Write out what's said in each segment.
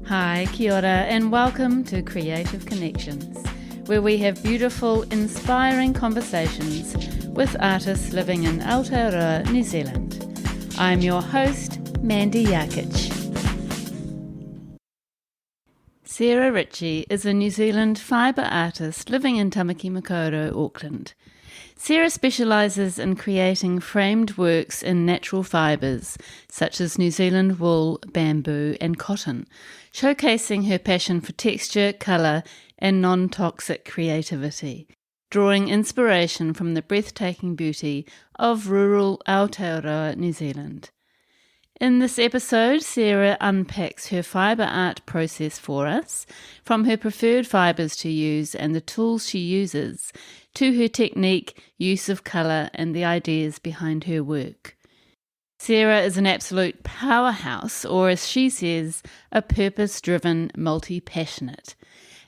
Hi, kia ora, and welcome to Creative Connections, where we have beautiful, inspiring conversations with artists living in Aotearoa, New Zealand. I'm your host, Mandy Jakich. Sarah Ritchie is a New Zealand fibre artist living in Tāmaki Makaurau, Auckland. Sarah specialises in creating framed works in natural fibres, such as New Zealand wool, bamboo and cotton, showcasing her passion for texture, colour and non-toxic creativity, drawing inspiration from the breathtaking beauty of rural Aotearoa, New Zealand. In this episode, Sarah unpacks her fibre art process for us, from her preferred fibres to use and the tools she uses, to her technique, use of colour and the ideas behind her work. Sarah is an absolute powerhouse, or as she says, a purpose-driven multi-passionate.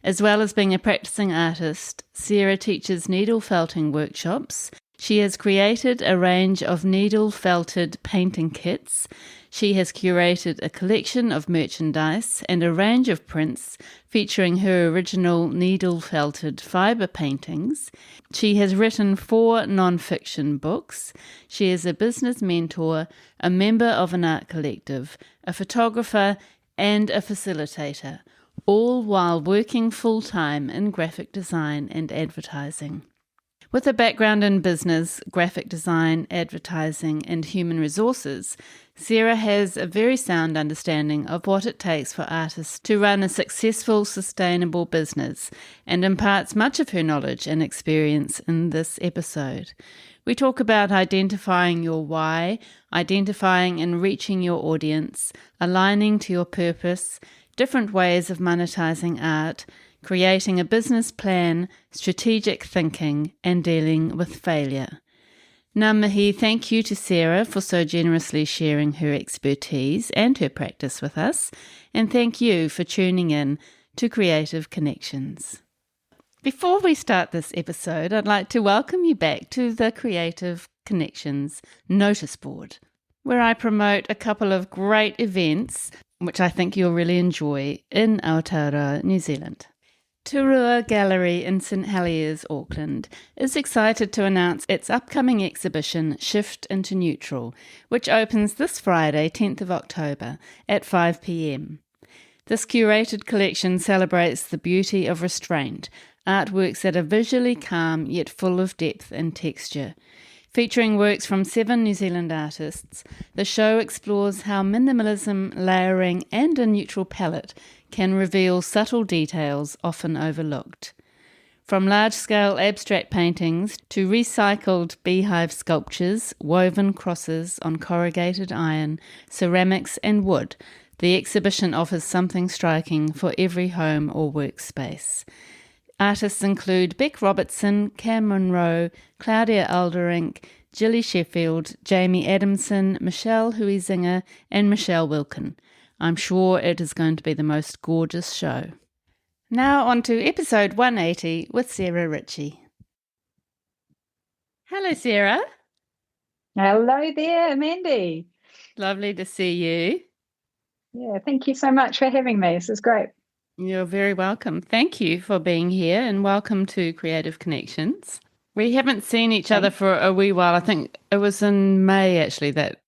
As well as being a practising artist, Sarah teaches needle felting workshops. She has created a range of needle-felted painting kits. She has curated a collection of merchandise and a range of prints featuring her original needle-felted fibre paintings. She has written 4 non-fiction books. She is a business mentor, a member of an art collective, a photographer and a facilitator, all while working full-time in graphic design and advertising. With a background in business, graphic design, advertising and human resources, Sarah has a very sound understanding of what it takes for artists to run a successful, sustainable business and imparts much of her knowledge and experience in this episode. We talk about identifying your why, identifying and reaching your audience, aligning to your purpose, different ways of monetising art, creating a business plan, strategic thinking, and dealing with failure. Ngā mihi, thank you to Sarah for so generously sharing her expertise and her practice with us, and thank you for tuning in to Creative Connections. Before we start this episode, I'd like to welcome you back to the Creative Connections notice board, where I promote a couple of great events which I think you'll really enjoy in Aotearoa, New Zealand. Turua Gallery in St Heliers, Auckland, is excited to announce its upcoming exhibition Shift into Neutral, which opens this Friday, 10th of October, at 5 p.m. This curated collection celebrates the beauty of restraint, artworks that are visually calm yet full of depth and texture. Featuring works from 7 New Zealand artists, the show explores how minimalism, layering and a neutral palette can reveal subtle details often overlooked. From large-scale abstract paintings to recycled beehive sculptures, woven crosses on corrugated iron, ceramics and wood, the exhibition offers something striking for every home or workspace. Artists include Beck Robertson, Cam Monroe, Claudia Alderink, Gilly Sheffield, Jamie Adamson, Michelle Huizinga and Michelle Wilkin. I'm sure it is going to be the most gorgeous show. Now on to episode 180 with Sarah Ritchie. Hello, Sarah. Hello there, Mandy. Lovely to see you. Yeah, thank you so much for having me. This is great. You're very welcome. Thank you for being here and welcome to Creative Connections. We haven't seen each other for a wee while. I think it was in May actually that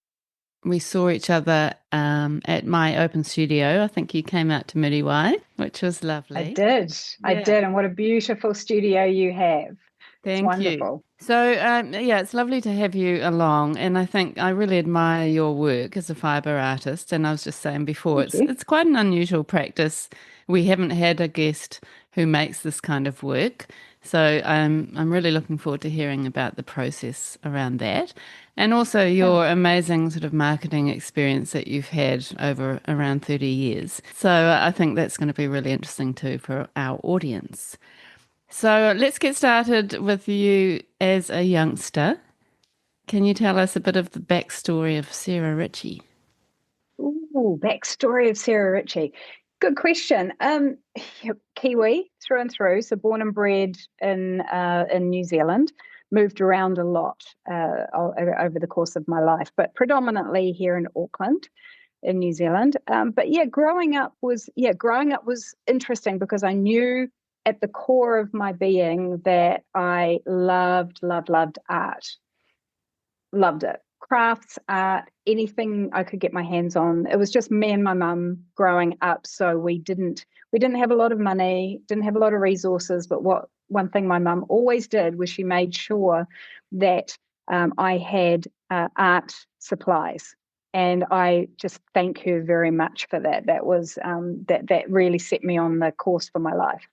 we saw each other at my open studio. I think you came out to Muriwai, which was lovely. I did. And what a beautiful studio you have. Thank it's wonderful. you. So, it's lovely to have you along. And I think I really admire your work as a fibre artist. And I was just saying before, it's quite an unusual practice. We haven't had a guest who makes this kind of work. So I'm really looking forward to hearing about the process around that. And also your amazing sort of marketing experience that you've had over around 30 years. So I think that's going to be really interesting too for our audience. So let's get started with you as a youngster. Can you tell us a bit of the backstory of Sarah Ritchie? Ooh, backstory of Sarah Ritchie. Good question. Kiwi through and through, so born and bred in New Zealand. Moved around a lot over the course of my life, but predominantly here in Auckland. in New Zealand. But yeah, growing up was interesting because I knew at the core of my being that I loved art. Loved it. Crafts, art, anything I could get my hands on. It was just me and my mum growing up, so we didn't have a lot of money, didn't have a lot of resources. But one thing my mum always did was she made sure that I had art supplies, and I just thank her very much for that. That was that really set me on the course for my life,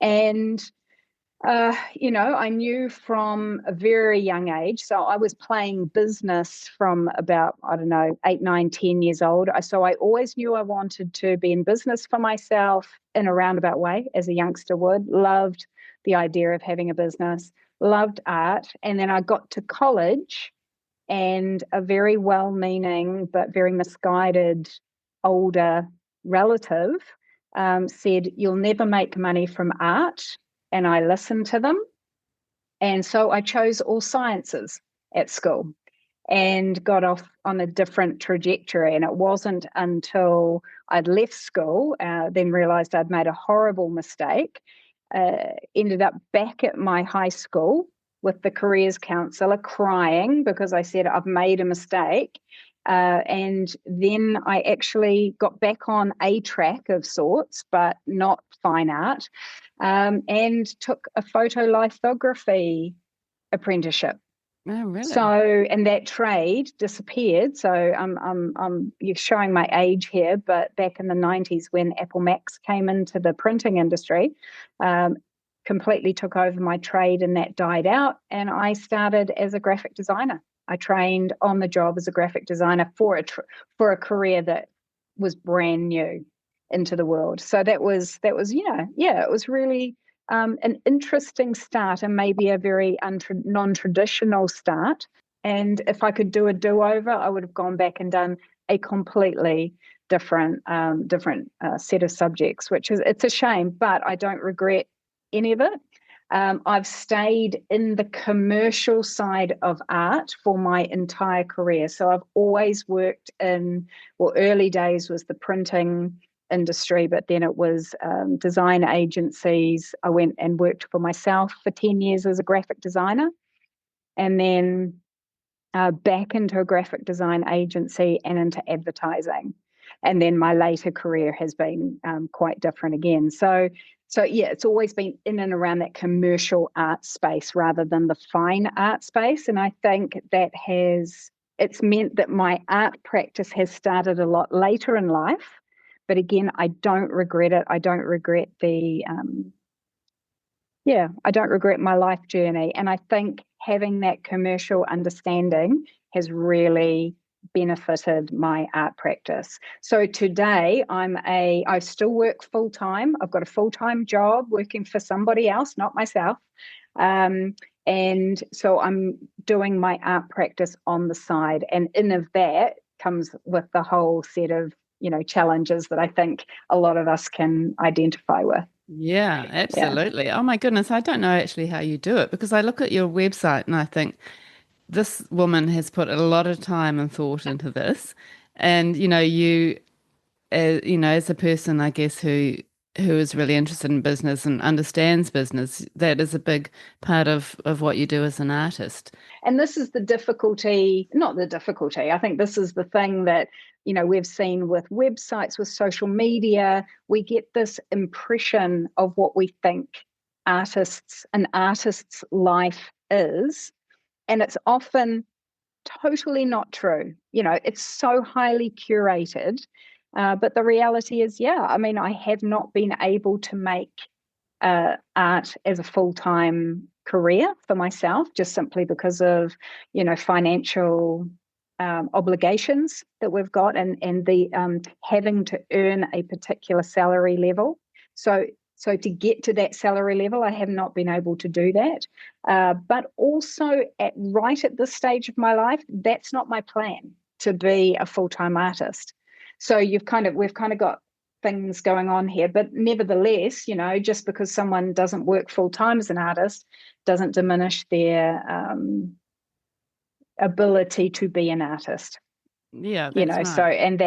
and I knew from a very young age. So I was playing business from about, I don't know, 8, 9, 10 years old. So I always knew I wanted to be in business for myself in a roundabout way, as a youngster would. Loved the idea of having a business, loved art. And then I got to college, and a very well-meaning but very misguided older relative said, "You'll never make money from art." And I listened to them. And so I chose all sciences at school and got off on a different trajectory. And it wasn't until I'd left school, then realized I'd made a horrible mistake, ended up back at my high school with the careers counsellor crying because I said I've made a mistake. And then I actually got back on a track of sorts, but not fine art, and took a photo lithography apprenticeship. Oh, really? So, and that trade disappeared. So, you're showing my age here, but back in the 90s when Apple Macs came into the printing industry, completely took over my trade, and that died out. And I started as a graphic designer. I trained on the job as a graphic designer for a career that was brand new into the world. So that was it was really an interesting start, and maybe a very non-traditional start. And if I could do a do-over, I would have gone back and done a completely different set of subjects, it's a shame, but I don't regret any of it. I've stayed in the commercial side of art for my entire career. So I've always worked early days was the printing industry, but then it was design agencies. I went and worked for myself for 10 years as a graphic designer, and then back into a graphic design agency and into advertising. And then my later career has been quite different again. So yeah, it's always been in and around that commercial art space rather than the fine art space. And I think it's meant that my art practice has started a lot later in life. But again, I don't regret it. I don't regret I don't regret my life journey. And I think having that commercial understanding has really benefited my art practice. So today I still work full time. I've got a full-time job working for somebody else, not myself. And so I'm doing my art practice on the side. And in of that comes with the whole set of, challenges that I think a lot of us can identify with. Yeah, absolutely. Oh my goodness, I don't know actually how you do it, because I look at your website and I think this woman has put a lot of time and thought into this. And as a person, I guess, who is really interested in business and understands business, that is a big part of what you do as an artist. And this is not the difficulty. I think this is the thing that, we've seen with websites, with social media. We get this impression of what we think an artist's life is. And it's often totally not true. It's so highly curated. But the reality is, I have not been able to make art as a full-time career for myself, just simply because of, financial obligations that we've got, and the having to earn a particular salary level. So to get to that salary level, I have not been able to do that. But also right at this stage of my life, that's not my plan, to be a full-time artist. So we've kind of got things going on here, but nevertheless, just because someone doesn't work full-time as an artist doesn't diminish their ability to be an artist. Yeah, You that's know, so right. and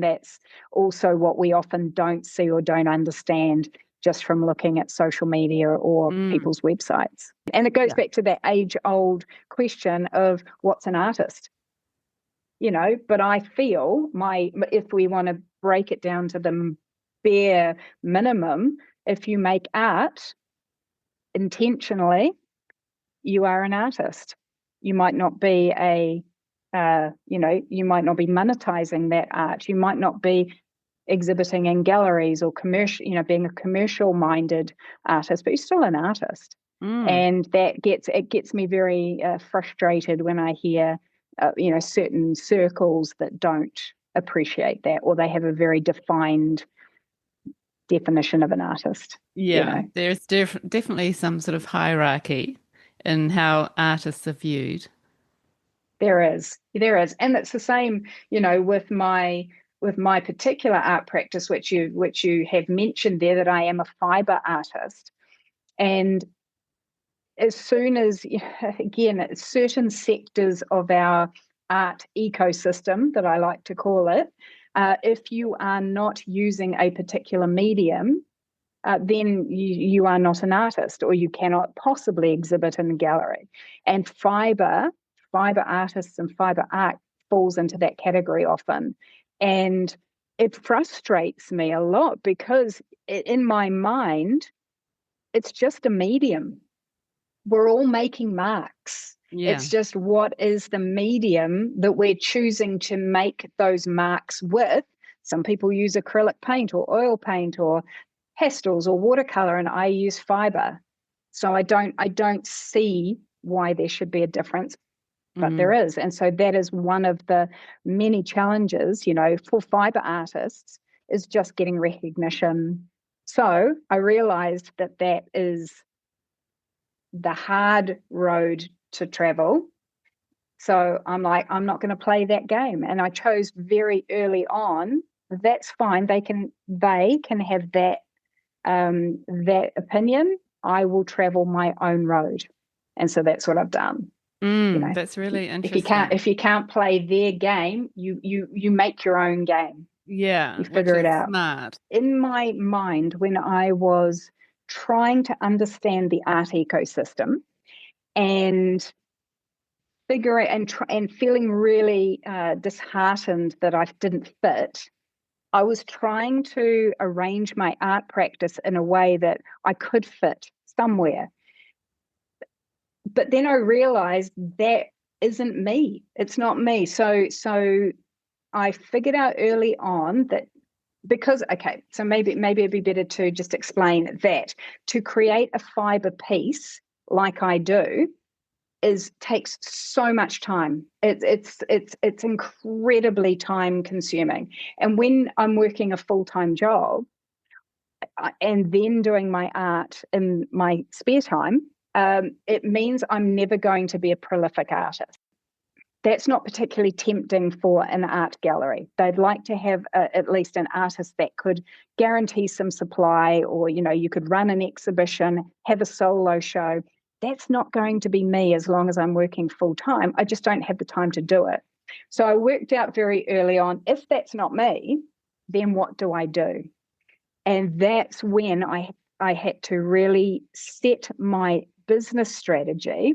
that's also what we often don't see or don't understand just from looking at social media or Mm, people's websites. And it goes yeah. back to that age old question of what's an artist, you know. But I feel if we want to break it down to the bare minimum, if you make art intentionally, you are an artist. You might not be you might not be monetizing that art. You might not be exhibiting in galleries or commercial, being a commercial minded artist, but you're still an artist. Mm. And it gets me very frustrated when I hear, certain circles that don't appreciate that, or they have a very defined definition of an artist, you Yeah, know. there's definitely some sort of hierarchy in how artists are viewed. There is, and it's the same, with my particular art practice, which you have mentioned there, that I am a fibre artist, and as soon as, again, certain sectors of our art ecosystem, that I like to call it, if you are not using a particular medium, then you are not an artist, or you cannot possibly exhibit in a gallery. And fiber artists and fiber art falls into that category often. And it frustrates me a lot because in my mind, it's just a medium. We're all making marks. Yeah. It's just what is the medium that we're choosing to make those marks with. Some people use acrylic paint or oil paint or pastels or watercolor, and I use fiber. So I don't see why there should be a difference, but there Mm. is. And so that is one of the many challenges, for fiber artists, is just getting recognition. So I realized that is the hard road to travel. So I'm like, I'm not going to play that game. And I chose very early on. That's fine. They can have that opinion. I will travel my own road. And so that's what I've done. You Mm, know, that's really if you can't interesting. if you can't play their game, you make your own game. Yeah, You which figure it is out. smart. In my mind, when I was trying to understand the art ecosystem and figuring and feeling really disheartened that I didn't fit, I was trying to arrange my art practice in a way that I could fit somewhere. But then I realized that isn't me. It's not me. So I figured out early on that, because, okay, so maybe it'd be better to just explain that to create a fiber piece like I do takes so much time. It's incredibly time consuming. And when I'm working a full-time job, and then doing my art in my spare time, it means I'm never going to be a prolific artist. That's not particularly tempting for an art gallery. They'd like to have at least an artist that could guarantee some supply, or, you could run an exhibition, have a solo show. That's not going to be me as long as I'm working full time. I just don't have the time to do it. So I worked out very early on, if that's not me, then what do I do? And that's when I had to really set my business strategy,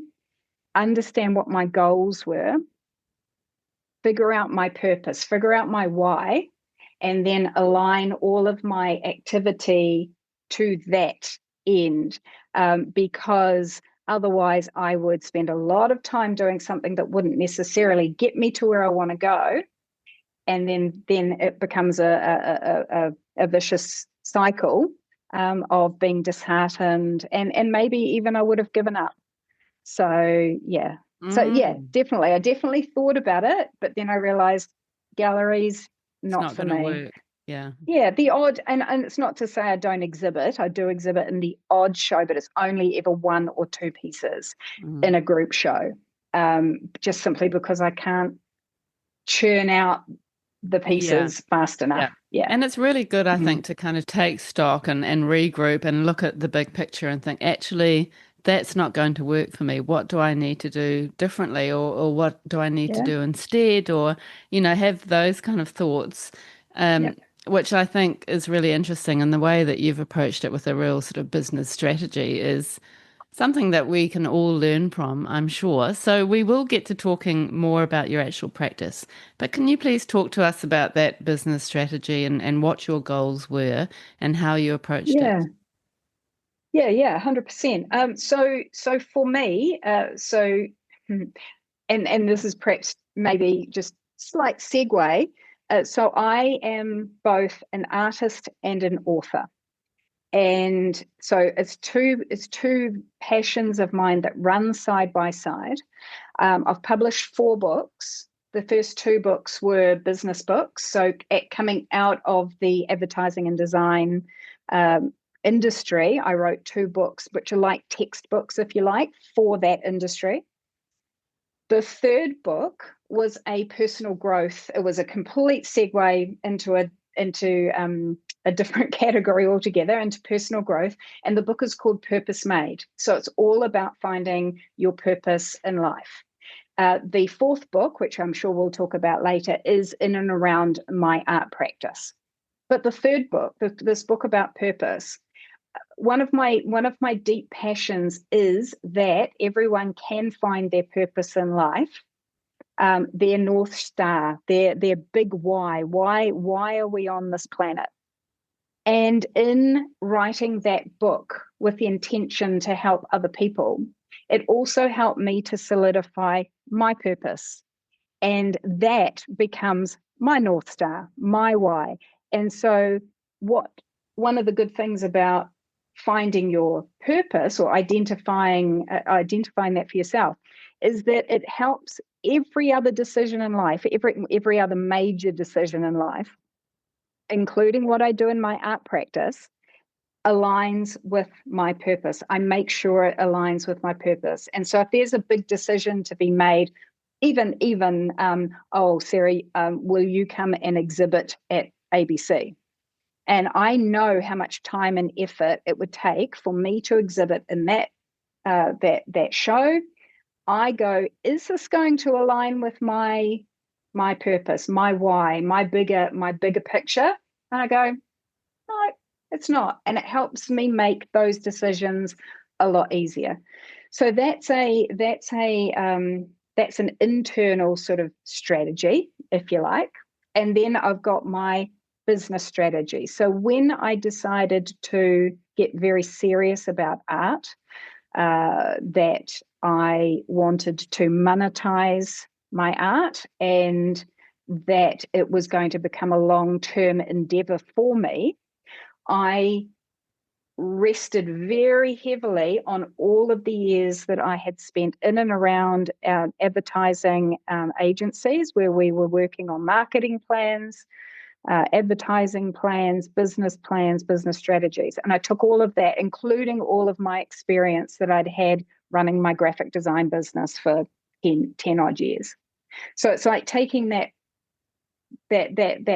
understand what my goals were, figure out my purpose, figure out my why, and then align all of my activity to that end. Because otherwise, I would spend a lot of time doing something that wouldn't necessarily get me to where I want to go. And then it becomes a vicious cycle of being disheartened, and maybe even I would have given up. So yeah. So yeah, Mm, definitely. I definitely thought about it, but then I realized galleries, it's not not for going to me. work. Yeah. Yeah, the odd, and it's not to say I don't exhibit. I do exhibit in the odd show, but it's only ever one or two pieces Mm. in a group show. Just simply because I can't churn out the Yeah. pieces fast enough. Yeah. Yeah. And it's really good, I Mhm. think, to kind of take stock and regroup and look at the big picture and think, actually, that's not going to work for me. What do I need to do differently, or what do I need to Yeah. do instead? Or, have those kind of thoughts, Yeah. which I think is really interesting. And the way that you've approached it with a real sort of business strategy is something that we can all learn from, I'm sure. So we will get to talking more about your actual practice. But can you please talk to us about that business strategy and what your goals were and how you approached it? Yeah. Yeah, 100%. So for me, hmm, and this is perhaps maybe just slight segue. So I am both an artist and an author, and so it's two passions of mine that run side by side. I've published 4 books. The first 2 books were business books. So coming out of the advertising and design um, industry, I wrote 2 books, which are like textbooks, if you like, for that industry. The third book was a personal growth. It was a complete segue into a different category altogether, into personal growth. And the book is called Purpose Made. So it's all about finding your purpose in life. The fourth book, which I'm sure we'll talk about later, is in and around my art practice. But the third book, this book about purpose, one of my deep passions is that everyone can find their purpose in life, their North Star, their big why. Why are we on this planet? And in writing that book with the intention to help other people, it also helped me to solidify my purpose. And that becomes my North Star, my why. And so, what one of the good things about finding your purpose or identifying that for yourself is that it helps every other decision in life, every other major decision in life, including what I do in my art practice, aligns with my purpose. I make sure it aligns with my purpose. And so if there's a big decision to be made, even oh, Sarah, will you come and exhibit at ABC? And I know how much time and effort it would take for me to exhibit in that show. I go, is this going to align with my purpose, my why, my bigger picture? And I go, no, it's not. And it helps me make those decisions a lot easier. So that's an internal sort of strategy, if you like. And then I've got my business strategy. So when I decided to get very serious about art, that I wanted to monetize my art and that it was going to become a long-term endeavor for me, I rested very heavily on all of the years that I had spent in and around advertising agencies where we were working on marketing plans, advertising plans, business strategies. And I took all of that, including all of my experience that I'd had running my graphic design business for 10 odd years. So it's like taking that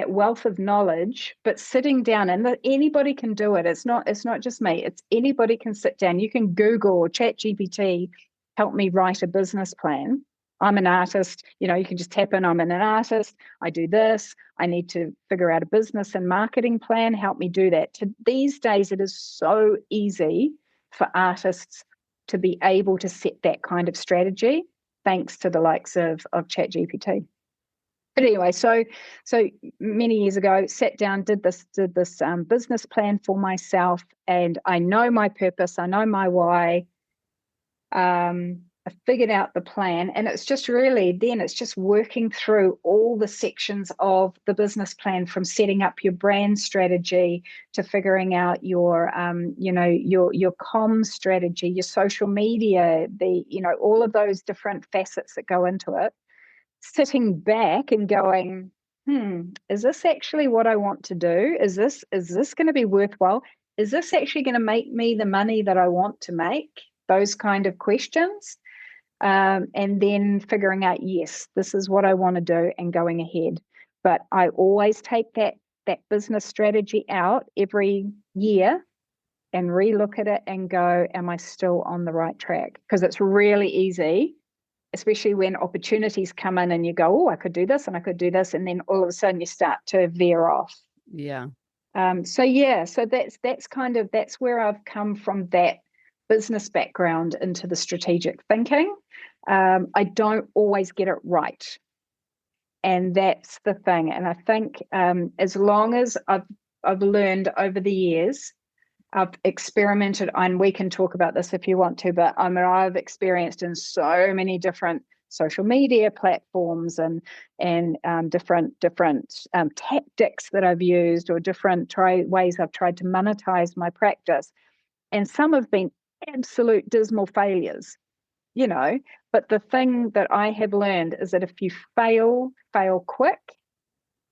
wealth of knowledge, but sitting down, and anybody can do it. It's not just me. It's anybody can sit down. You can Google or Chat GPT, help me write a business plan. I'm an artist. You can just tap in, I'm an artist. I do this. I need to figure out a business and marketing plan. Help me do that. These days, it is so easy for artists to be able to set that kind of strategy, thanks to the likes of Chat GPT. But anyway, so many years ago, sat down, did this business plan for myself, and I know my purpose, I know my why. I figured out the plan, and it's just working through all the sections of the business plan, from setting up your brand strategy to figuring out your comm strategy, your social media, all of those different facets that go into it. Sitting back and going, is this actually what I want to do? Is this going to be worthwhile? Is this actually going to make me the money that I want to make? Those kind of questions. And then figuring out, yes, this is what I want to do, and going ahead. But I always take that business strategy out every year and relook at it and go, am I still on the right track? Because it's really easy, especially when opportunities come in and you go, oh, I could do this and I could do this. And then all of a sudden you start to veer off. Yeah. So that's where I've come from, that business background into the strategic thinking. I don't always get it right. And that's the thing. And I think as long as I've learned over the years, I've experimented, and we can talk about this if you want to, but I mean, I've experienced in so many different social media platforms and different tactics that I've used, or different ways I've tried to monetize my practice. And some have been absolute dismal failures, but the thing that I have learned is that if you fail quick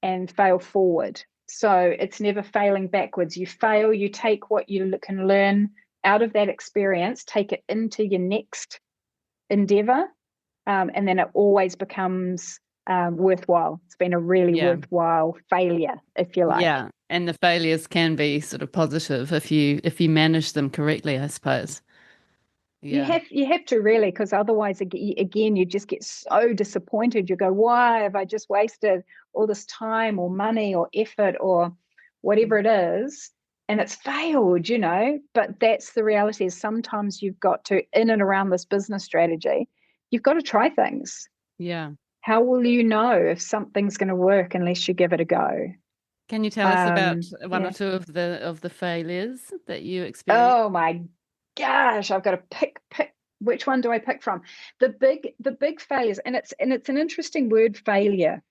and fail forward. So it's never failing backwards. You fail, you take what you can learn out of that experience, take it into your next endeavor, and then it always becomes worthwhile. It's been a really worthwhile failure, if you like. Yeah, and the failures can be sort of positive if you manage them correctly, I suppose. Yeah. You have to really, because otherwise, again, you just get so disappointed. You go, why have I just wasted all this time or money or effort or whatever it is, and it's failed, But that's the reality, is sometimes you've got to, in and around this business strategy, you've got to try things. Yeah. How will you know if something's going to work unless you give it a go? Can you tell us about one or Yeah. two of the failures that you experienced? Oh my gosh, I've got to pick which one do I pick from? The big failures, and it's an interesting word, failure.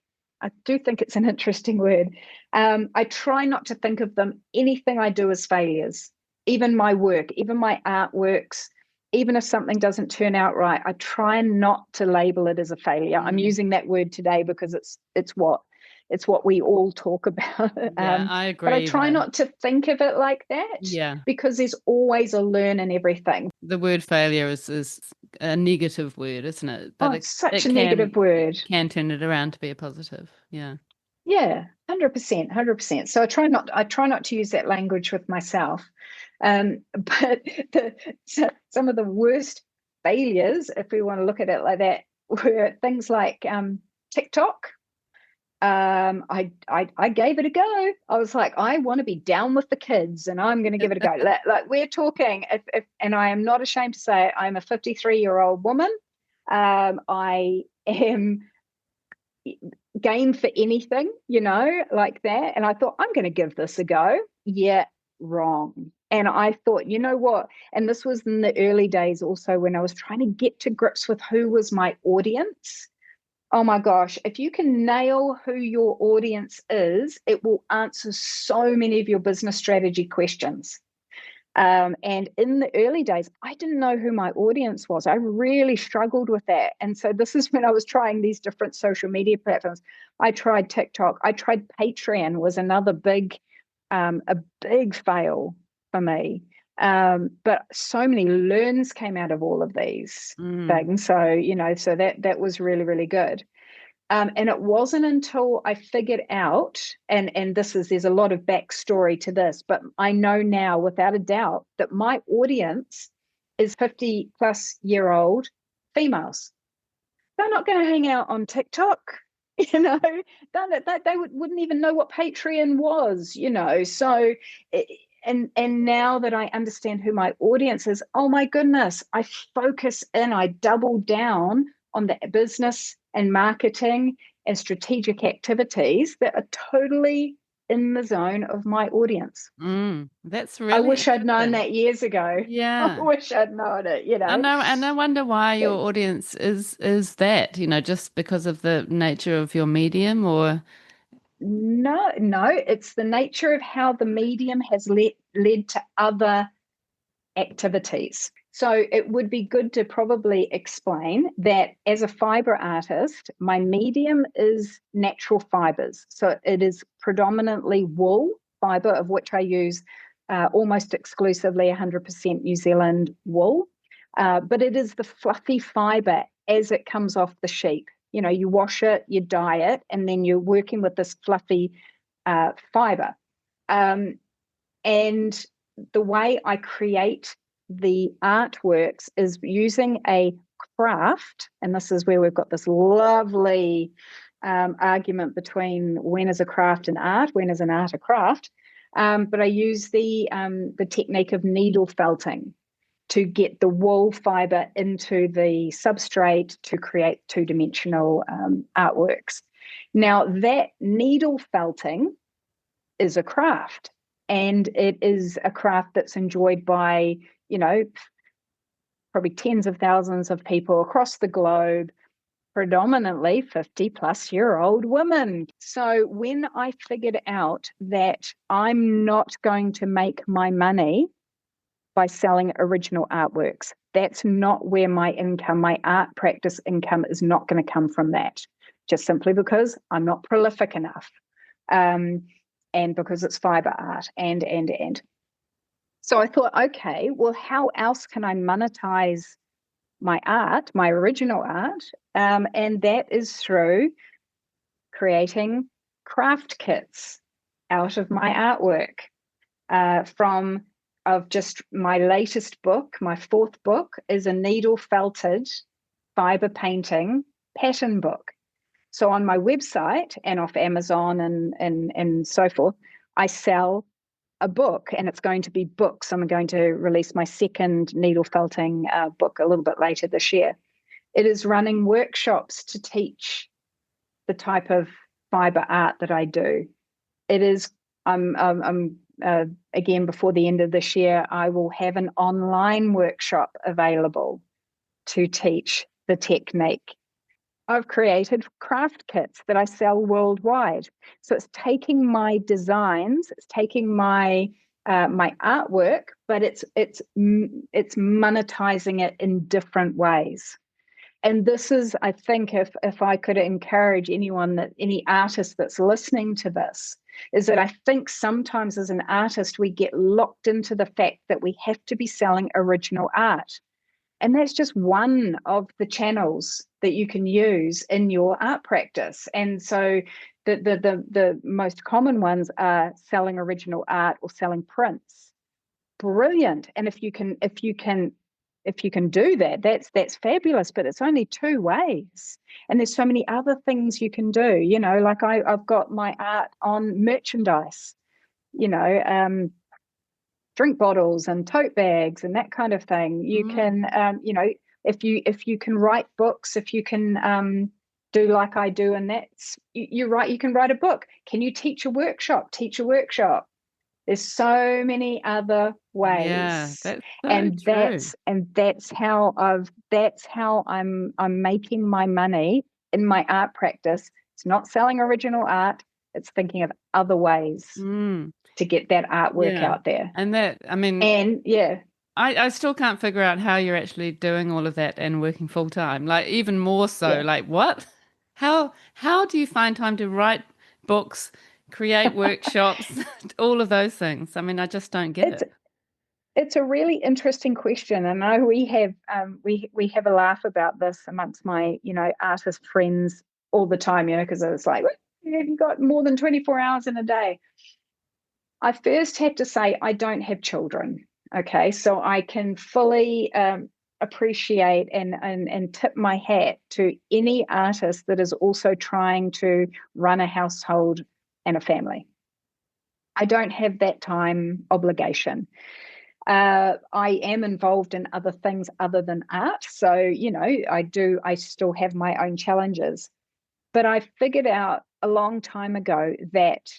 I do think it's an interesting word. I try not to think of them, anything I do, as failures. Even my work, even my artworks, even if something doesn't turn out right, I try not to label it as a failure. I'm using that word today because it's what we all talk about. Yeah, I But I agree try though. not to think of it like that, Yeah. because there's always a learn in everything. The word failure is a negative word, isn't it? Oh, But it's such it a negative it word. can turn it around to be a positive. Yeah. Yeah, 100%, 100%. So I try not to use that language with myself. But some of the worst failures, if we want to look at it like that, were things like TikTok. I gave it a go. I was like, I want to be down with the kids, and I'm going to give it a go. Like we're talking, and I am not ashamed to say it, I'm a 53-year-old woman. I am game for anything, like that. And I thought, I'm going to give this a go. Yeah, wrong. And I thought, you know what? And this was in the early days also, when I was trying to get to grips with who was my audience. Oh my gosh, if you can nail who your audience is, it will answer so many of your business strategy questions. And in the early days, I didn't know who my audience was. I really struggled with that. And so this is when I was trying these different social media platforms. I tried TikTok. I tried Patreon, was another a big fail for me. But so many learns came out of all of these things. So, so that was really, really good. And it wasn't until I figured out, and there's a lot of backstory to this, but I know now without a doubt that my audience is 50-plus-year-old females. They're not going to hang out on TikTok, they wouldn't even know what Patreon was, So, and now that I understand who my audience is, oh my goodness, I focus in, I double down on the business and marketing and strategic activities that are totally in the zone of my audience. That's I really wish I'd known interesting. that years ago. I Yeah. wish I'd known it, And I wonder why your audience is that, just because of the nature of your medium, or No, it's the nature of how the medium has led to other activities. So it would be good to probably explain that as a fibre artist, my medium is natural fibres. So it is predominantly wool fibre, of which I use almost exclusively 100% New Zealand wool. But it is the fluffy fibre as it comes off the sheep. You wash it, you dye it, and then you're working with this fluffy fibre. And the way I create the artworks is using a craft, and this is where we've got this lovely argument between when is a craft an art, when is an art a craft. But I use the technique of needle felting to get the wool fibre into the substrate to create two-dimensional artworks. Now, that needle felting is a craft, and it is a craft that's enjoyed by, probably tens of thousands of people across the globe, predominantly 50-plus-year-old women. So when I figured out that I'm not going to make my money by selling original artworks, that's not where my income, my art practice income is not going to come from that, just simply because I'm not prolific enough. And because it's fibre art and. So I thought, okay, well, how else can I monetize my art, my original art? And that is through creating craft kits out of my artwork of just my latest book. My fourth book is a needle felted fibre painting pattern book. So on my website and off Amazon and so forth, I sell a book, and it's going to be books. I'm going to release my second needle felting book a little bit later this year. It is running workshops to teach the type of fibre art that I do. It is, again, before the end of this year, I will have an online workshop available to teach the technique. I've created craft kits that I sell worldwide. So it's taking my designs, it's taking my my artwork, but it's monetizing it in different ways. And this is, I think, if I could encourage any artist that's listening to this, is that I think sometimes as an artist we get locked into the fact that we have to be selling original art. And that's just one of the channels that you can use in your art practice. And so the most common ones are selling original art or selling prints. Brilliant. And if you can do that, that's fabulous. But it's only two ways. And there's so many other things you can do. Like I've got my art on merchandise, drink bottles and tote bags and that kind of thing. You can, if you can write books, if you can do like I do, and that's you can write a book. Can you teach a workshop? Teach a workshop. There's so many other ways. Yeah, that's so and true. that's how I'm making my money in my art practice. It's not selling original art. It's thinking of other ways to get that artwork out there. And I still can't figure out how you're actually doing all of that and working full time. Like even more so, like what? How do you find time to write books, create workshops, all of those things? I mean, I just don't get it. It's a really interesting question, and I know we have we have a laugh about this amongst my artist friends all the time, because it's like, have you got more than 24 hours in a day? I first have to say I don't have children. Okay, so I can fully appreciate and tip my hat to any artist that is also trying to run a household and a family. I don't have that time obligation. I am involved in other things other than art. So, I still have my own challenges. But I figured out a long time ago that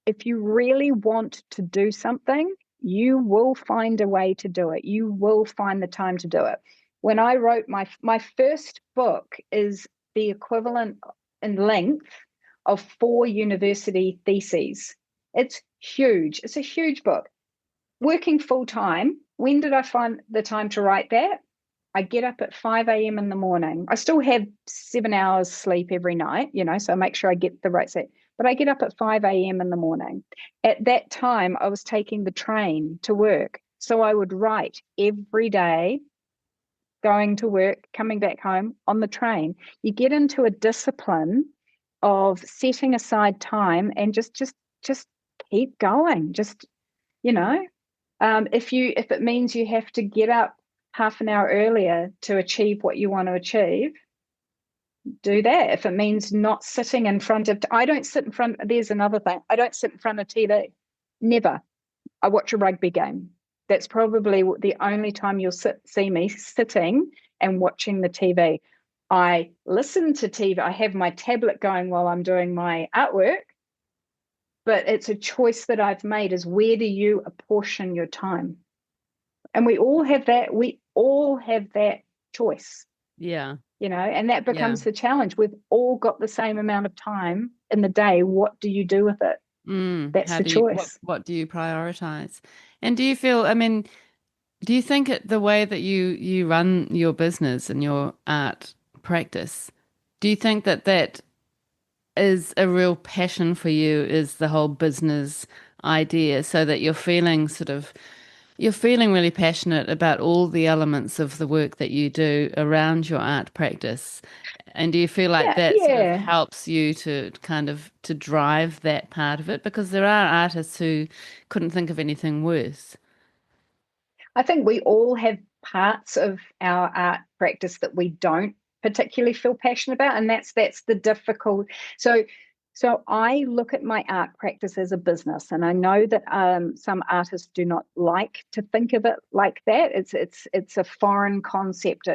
if you really want to do something, you will find a way to do it. You will find the time to do it. When I wrote my first book is the equivalent in length of 4 university theses. It's huge. It's a huge book. Working full time, when did I find the time to write that? I get up at 5 a.m. in the morning. I still have 7 hours sleep every night, so I make sure I get the right set. But I get up at 5 a.m. in the morning. At that time, I was taking the train to work. So I would write every day, going to work, coming back home on the train. You get into a discipline of setting aside time and just keep going. If it means you have to get up half an hour earlier to achieve what you want to achieve, do that. If it means not sitting in front of, I don't sit in front, there's another thing. I don't sit in front of TV. Never. I watch a rugby game. That's probably the only time you'll see me sitting and watching the TV. I listen to TV. I have my tablet going while I'm doing my artwork, but it's a choice that I've made is where do you apportion your time? And we all have that. We all have that choice. Yeah. And that becomes Yeah. the challenge. We've all got the same amount of time in the day. What do you do with it? That's How the do you, what choice. what do you prioritize? And do you feel, I mean, do you think the way that you run your business and your art practice, do you think that is a real passion for you, is the whole business idea, so that you're feeling really passionate about all the elements of the work that you do around your art practice? And do you feel like Yeah, that sort of yeah. helps you to kind of to drive that part of it? Because there are artists who couldn't think of anything worse. I think we all have parts of our art practice that we don't particularly feel passionate about, and that's the difficult. So I look at my art practice as a business, and I know that some artists do not like to think of it like that. It's a foreign concept.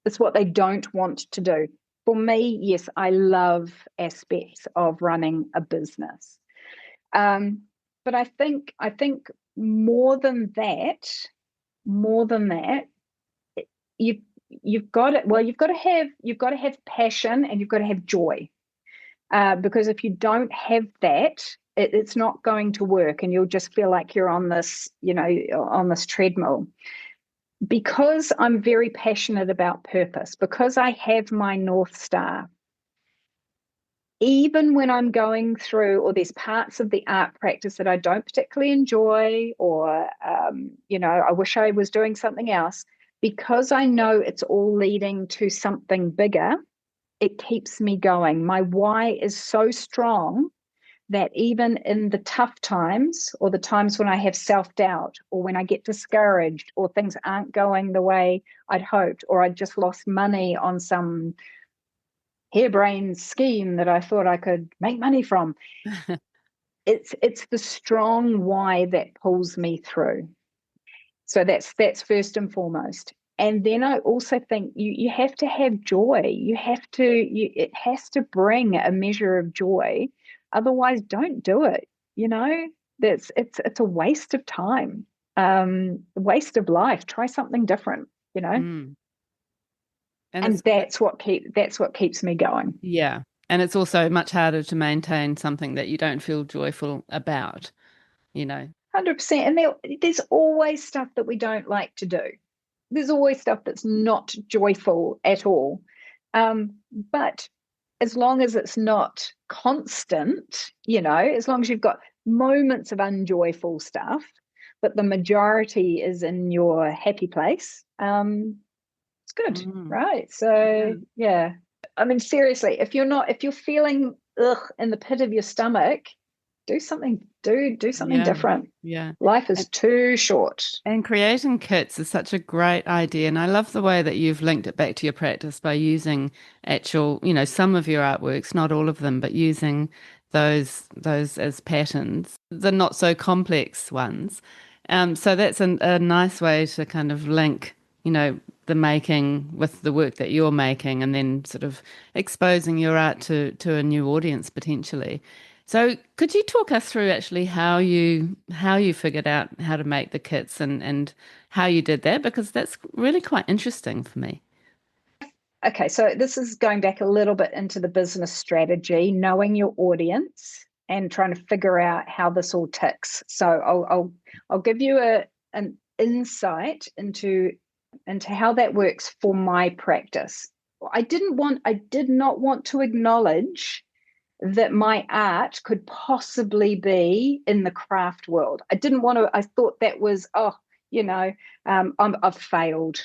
It's what they don't want to do. For me, yes, I love aspects of running a business. Um, but I think more than that, you you've got it. Well, you've got to have passion and you've got to have joy. Because if you don't have that, it's not going to work, and you'll just feel like you're on this treadmill. Because I'm very passionate about purpose, because I have my North Star, even when I'm going through, or there's parts of the art practice that I don't particularly enjoy, or, I wish I was doing something else, because I know it's all leading to something bigger, it keeps me going. My why is so strong that even in the tough times, or the times when I have self doubt, or when I get discouraged, or things aren't going the way I'd hoped, or I just lost money on some harebrained scheme that I thought I could make money from, it's the strong why that pulls me through. So that's first and foremost. And then I also think you have to have joy. It has to bring a measure of joy. Otherwise, don't do it. You know, it's a waste of time, waste of life. Try something different. Mm. And And that's what keeps me going. yeah. And it's also much harder to maintain something that you don't feel joyful about, you know. 100%. And there's always stuff that we don't like to do. There's always stuff that's not joyful at all. But as long as it's not constant, as long as you've got moments of unjoyful stuff, but the majority is in your happy place, it's good, Mm. right? Yeah. So yeah, I mean, seriously, if you're feeling in the pit of your stomach, do something Yeah. different. Yeah. Life is too short. And creating kits is such a great idea. And I love the way that you've linked it back to your practice by using actual, some of your artworks, not all of them, but using those as patterns, the not so complex ones. So that's a nice way to kind of link, the making with the work that you're making, and then sort of exposing your art to a new audience potentially. So could you talk us through actually how you figured out how to make the kits, and how you did that? Because that's really quite interesting for me. Okay, so this is going back a little bit into the business strategy, knowing your audience and trying to figure out how this all ticks. So I'll give you an insight into how that works for my practice. I did not want to acknowledge that my art could possibly be in the craft world. I didn't want to. I thought that was, I've failed.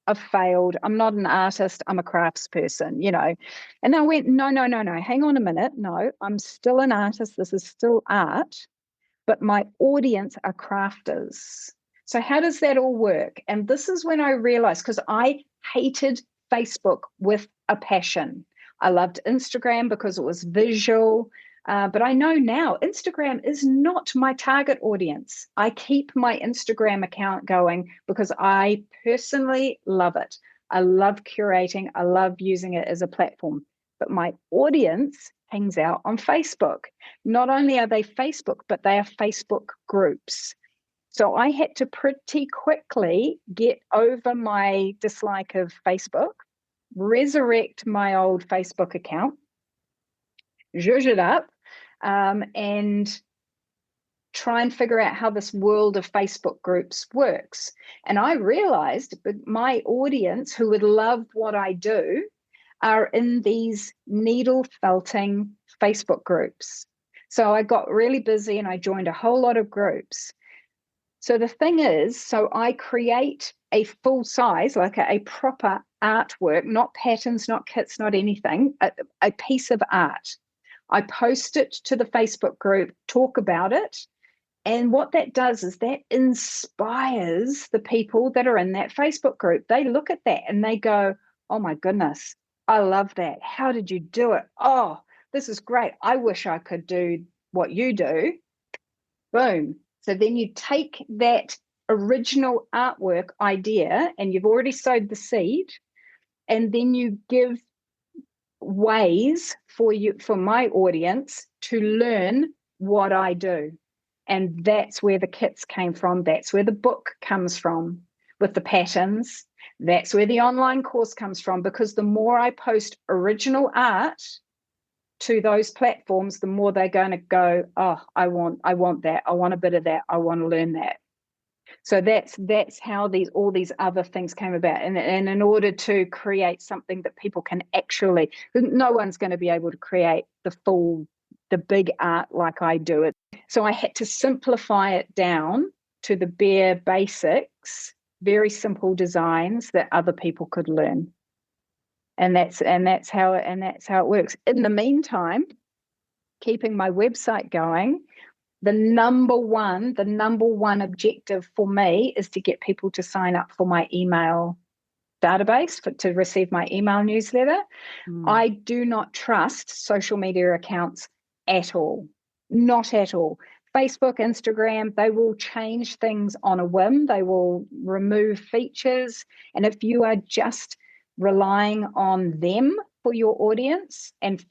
I've failed. I'm not an artist. I'm a craftsperson. And I went, no, no, no, no. Hang on a minute. No, I'm still an artist. This is still art. but my audience are crafters. So how does that all work? And this is when I realized, because I hated Facebook with a passion. I loved Instagram because it was visual. But I know now Instagram is not my target audience. I keep my Instagram account going because I personally love it. I love curating. I love using it as a platform. But my audience hangs out on Facebook. Not only are they Facebook, but they are Facebook groups. So I had to pretty quickly get over my dislike of Facebook, resurrect my old Facebook account, zhuzh it up, and try and figure out how this world of Facebook groups works. And I realized that my audience who would love what I do are in these needle felting Facebook groups. So I got really busy and I joined a whole lot of groups. So the thing is, so I create a full size, like a proper artwork, not patterns, not kits, not anything, a piece of art. I post it to the Facebook group, talk about it. And what that does is that inspires the people that are in that Facebook group. They look at that and they go, oh my goodness, I love that. How did you do it? Oh, this is great. I wish I could do what you do. Boom. So then you take that original artwork idea and you've already sowed the seed, and then you give ways for my audience to learn what I do. And that's where the kits came from. That's where the book comes from with the patterns. That's where the online course comes from, because the more I post original art to those platforms, the more they're going to go, oh, I want that. I want a bit of that. I want to learn that. So that's how all these other things came about. And in order to create something that people can actually, no one's going to be able to create the big art like I do it. So I had to simplify it down to the bare basics, very simple designs that other people could learn. And that's how it works. In the meantime, keeping my website going, the number one objective for me is to get people to sign up for my email database, to receive my email newsletter. I do not trust social media accounts at all. Not at all. Facebook, Instagram, they will change things on a whim. They will remove features. And if you are just relying on them for your audience and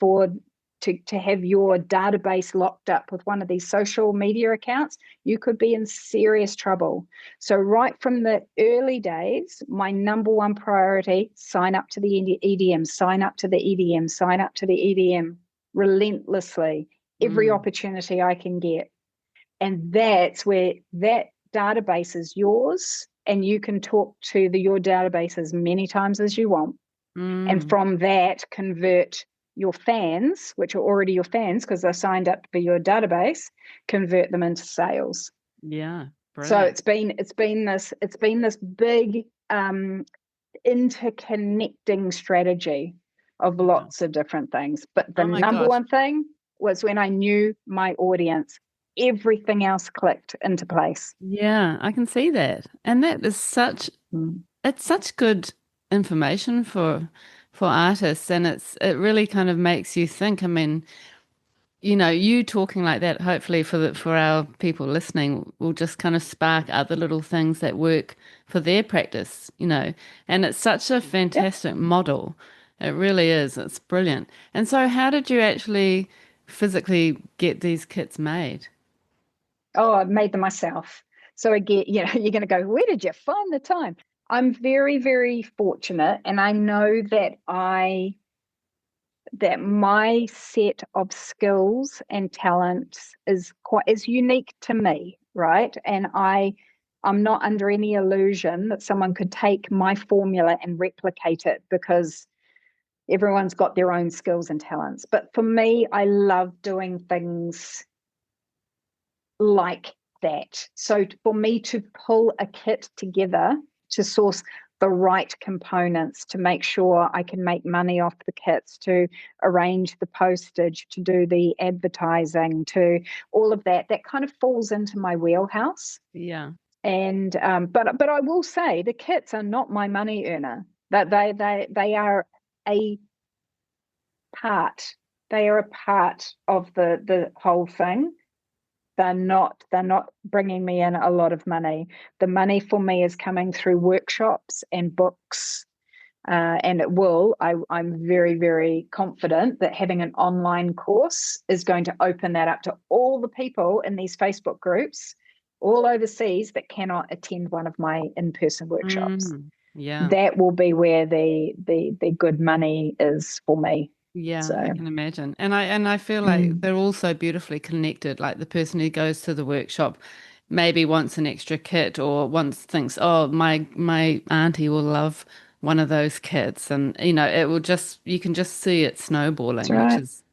to have your database locked up with one of these social media accounts, you could be in serious trouble. So right from the early days, my number one priority, sign up to the EDM, sign up to the EDM, sign up to the EDM relentlessly, every opportunity I can get. And that's where that database is yours, and you can talk to your database as many times as you want. And from that, convert your fans, which are already your fans because they're signed up for your database, convert them into sales. Yeah, brilliant. So it's been this big interconnecting strategy of lots of different things. But the number one thing was when I knew my audience. Everything else clicked into place. Yeah, I can see that. And that is it's such good information for artists, and it really kind of makes you think. I mean, you talking like that, hopefully for our people listening, will just kind of spark other little things that work for their practice, and it's such a fantastic model. It really is. It's brilliant. And so how did you actually physically get these kits made? Oh, I made them myself. So again, you're going to go, where did you find the time? I'm very, very fortunate, and I know that my set of skills and talents is unique to me, right? And I'm not under any illusion that someone could take my formula and replicate it, because everyone's got their own skills and talents. But for me, I love doing things like that. So for me to pull a kit together, to source the right components to make sure I can make money off the kits, to arrange the postage, to do the advertising, to all of that. That kind of falls into my wheelhouse. Yeah. And but I will say the kits are not my money earner. That they are a part. They are a part of the whole thing. They're not bringing me in a lot of money. The money for me is coming through workshops and books, and it will. I'm very, very confident that having an online course is going to open that up to all the people in these Facebook groups all overseas that cannot attend one of my in-person workshops. Yeah. That will be where the good money is for me. Yeah, So I can imagine. And I feel like they're all so beautifully connected. Like the person who goes to the workshop maybe wants an extra kit or thinks, oh, my auntie will love one of those kits. And it will just you can just see it that's snowballing, which right. is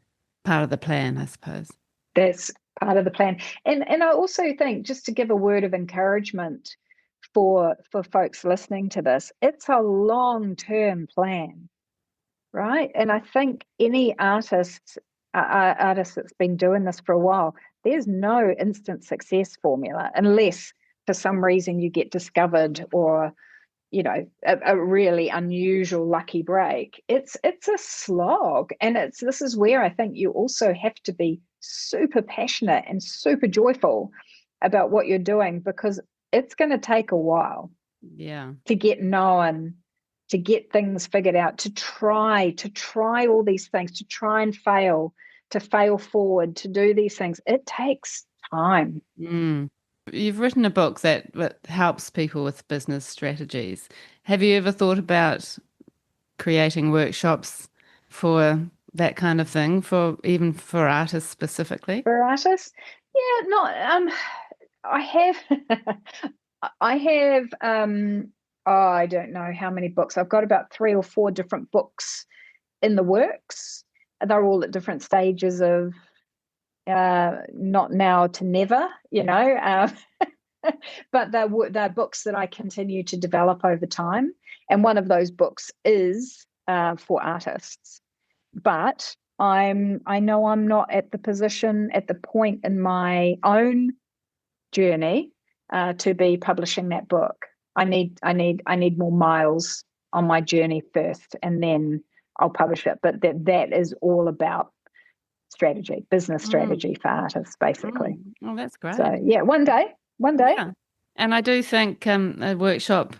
part of the plan, I suppose. That's part of the plan. And I also think, just to give a word of encouragement for folks listening to this, it's a long-term plan, right? And I think any artist that's been doing this for a while, there's no instant success formula unless for some reason you get discovered, or a really unusual lucky break. It's a slog, and this is where I think you also have to be super passionate and super joyful about what you're doing, because it's going to take a while Yeah. to get known, to get things figured out, to try all these things, to try and fail, to fail forward, to do these things. It takes time. Mm. You've written a book that helps people with business strategies. Have you ever thought about creating workshops for that kind of thing, even for artists specifically? For artists, yeah, not I have I have oh, I don't know how many books. I've got about 3 or 4 different books in the works. They're all at different stages of not now to never, but they're books that I continue to develop over time. And one of those books is for artists. But I know I'm not at the point in my own journey to be publishing that book. I need more miles on my journey first, and then I'll publish it. But that is all about strategy, business Mm, strategy for artists, basically. Oh, that's great. So yeah, one day. Yeah. And I do think a workshop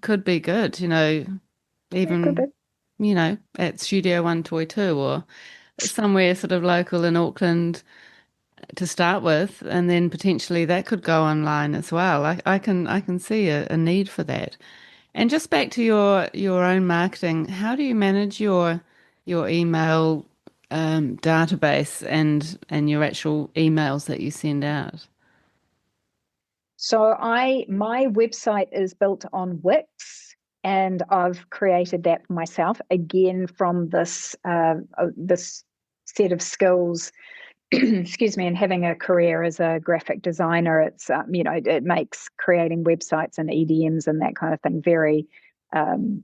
could be good, Yeah, could be. even, at Studio One Toy Two or somewhere sort of local in Auckland to start with, and then potentially that could go online as well. I can see a need for that. And just back to your own marketing, how do you manage your email database and your actual emails that you send out? So my website is built on Wix, and I've created that for myself again from this set of skills. Excuse me, and having a career as a graphic designer, it's it makes creating websites and EDMs and that kind of thing very um,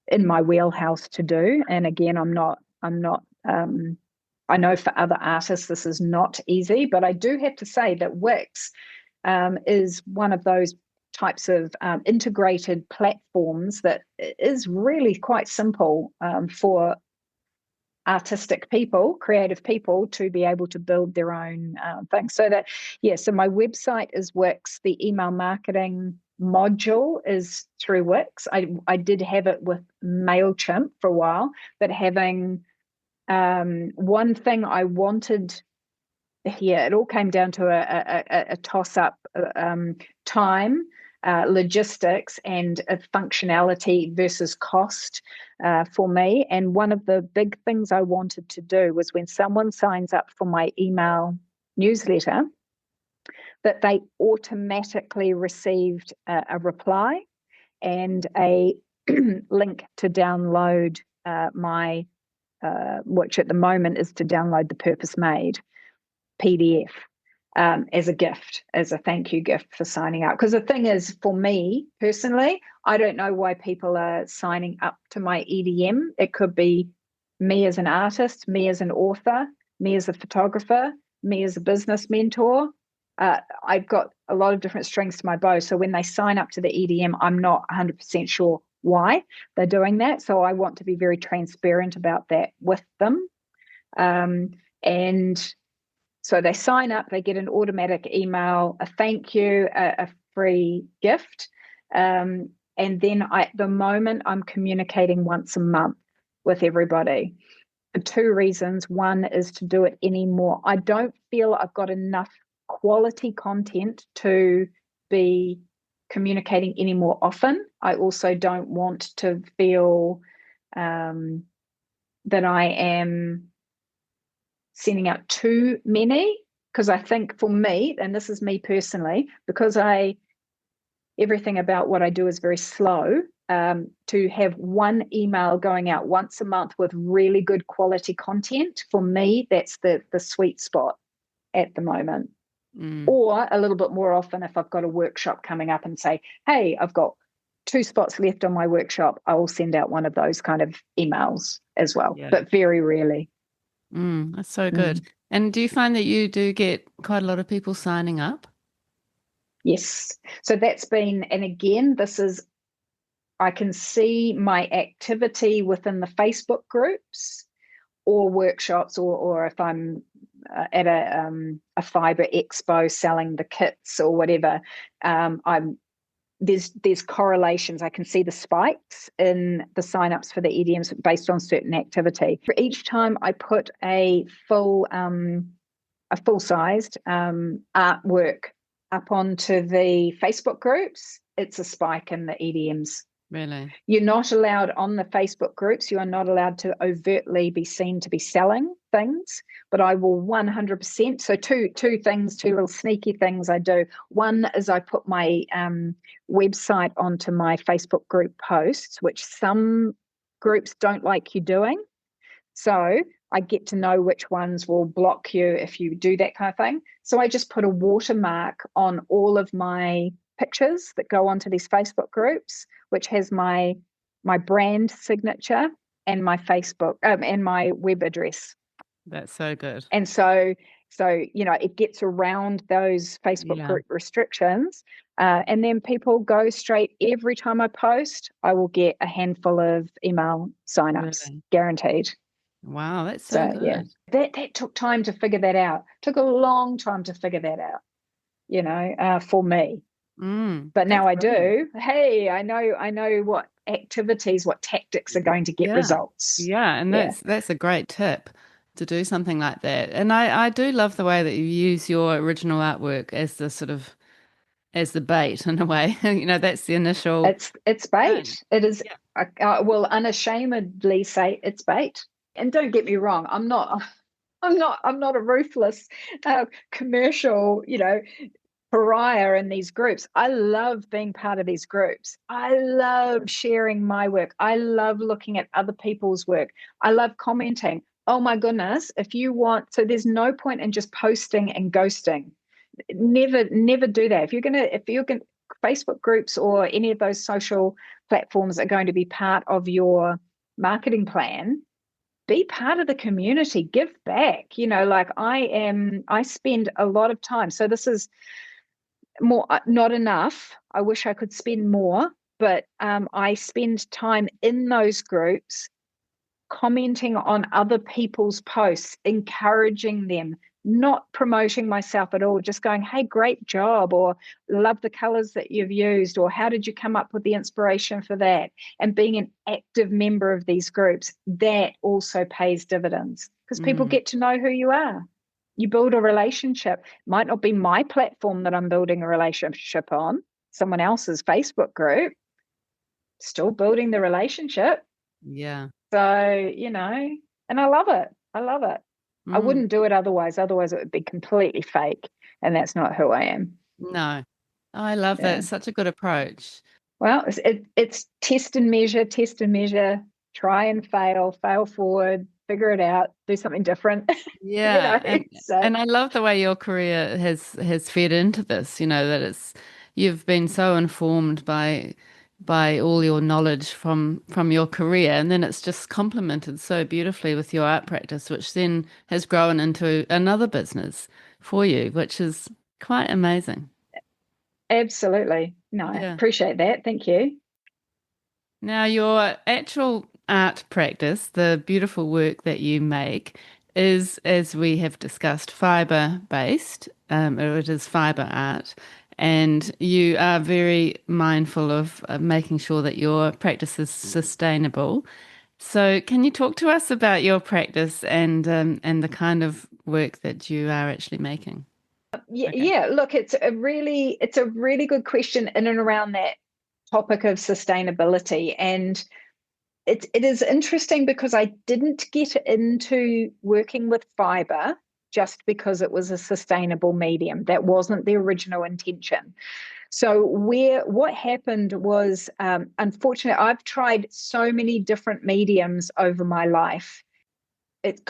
in my wheelhouse to do. And again, I'm not. I know for other artists this is not easy, but I do have to say that Wix is one of those types of integrated platforms that is really quite simple for artistic people, creative people, to be able to build their own thing. So my website is Wix. The email marketing module is through Wix. I did have it with MailChimp for a while, but having one thing I wanted, yeah, it all came down to a toss up, time, logistics, and functionality versus cost for me. And one of the big things I wanted to do was, when someone signs up for my email newsletter, that they automatically received a reply and a link to download which at the moment is to download the Purpose Made PDF. as a gift, as a thank you gift for signing up. Because the thing is, for me personally, I don't know why people are signing up to my EDM. It could be me as an artist, me as an author, me as a photographer, me as a business mentor. I've got a lot of different strings to my bow. So when they sign up to the EDM, I'm not 100% sure why they're doing that. So I want to be very transparent about that with them. And so they sign up, they get an automatic email, a thank you, a free gift. And then at the moment, I'm communicating once a month with everybody. For two reasons. One is to do it anymore. I don't feel I've got enough quality content to be communicating any more often. I also don't want to feel that I am sending out too many, because I think for me, and this is me personally, because everything about what I do is very slow, to have one email going out once a month with really good quality content, for me, that's the sweet spot at the moment. Or a little bit more often if I've got a workshop coming up and say, hey, I've got 2 spots left on my workshop, I will send out one of those kind of emails as well, but very rarely. That's so good. And do you find that you do get quite a lot of people signing up? Yes. So that's been, and again, I can see my activity within the Facebook groups or workshops, or if I'm at a fibre expo selling the kits or whatever, there's correlations. I can see the spikes in the signups for the EDMs based on certain activity. For each time I put a full-sized artwork up onto the Facebook groups, it's a spike in the EDMs. Really? You're not allowed on the Facebook groups, you are not allowed to overtly be seen to be selling things, but I will 100%. So two things, two little sneaky things I do. One is I put my website onto my Facebook group posts, which some groups don't like you doing. So I get to know which ones will block you if you do that kind of thing. So I just put a watermark on all of my pictures that go onto these Facebook groups, which has my brand signature and my Facebook and my web address. That's so good. And so it gets around those Facebook group restrictions, and then people go straight. Every time I post, I will get a handful of email signups, guaranteed. Wow, that's so good. Yeah, that took time to figure that out. Took a long time to figure that out, for me. But now I do. Hey, I know what activities, what tactics are going to get results. Yeah, and that's a great tip to do something like that. And I do love the way that you use your original artwork as the bait in a way. That's the initial. It's bait. It is. Yeah. I will unashamedly say it's bait. And don't get me wrong, I'm not a ruthless commercial, pariah in these groups. I love being part of these groups. I love sharing my work. I love looking at other people's work. I love commenting. Oh my goodness, if you want, so there's no point in just posting and ghosting. Never do that. If you're going Facebook groups or any of those social platforms are going to be part of your marketing plan, be part of the community, give back. Like I spend a lot of time. So this is more, not enough. I wish I could spend more, but I spend time in those groups commenting on other people's posts, encouraging them, not promoting myself at all, just going, hey, great job, or love the colors that you've used, or how did you come up with the inspiration for that? And being an active member of these groups, that also pays dividends because people get to know who you are. You build a relationship. Might not be my platform that I'm building a relationship on, someone else's Facebook group, still building the relationship. Yeah. So, and I love it. I wouldn't do it otherwise. Otherwise, it would be completely fake. And that's not who I am. No. Oh, I love that. It's such a good approach. Well, it's test and measure, try and fail forward, figure it out, do something different. you Yeah, know. So and I love the way your career has fed into this, that you've been so informed by all your knowledge from your career, and then it's just complemented so beautifully with your art practice, which then has grown into another business for you, which is quite amazing. absolutely. No, I Yeah. appreciate that. Thank you. Now, your actual art practice, the beautiful work that you make, is, as we have discussed, fibre based, or it is fibre art, and you are very mindful of making sure that your practice is sustainable. So, can you talk to us about your practice and the kind of work that you are actually making? Yeah, Okay. yeah. Look, it's a really good question in and around that topic of sustainability. And it is interesting because I didn't get into working with fiber just because it was a sustainable medium. That wasn't the original intention. So what happened was, unfortunately, I've tried so many different mediums over my life. It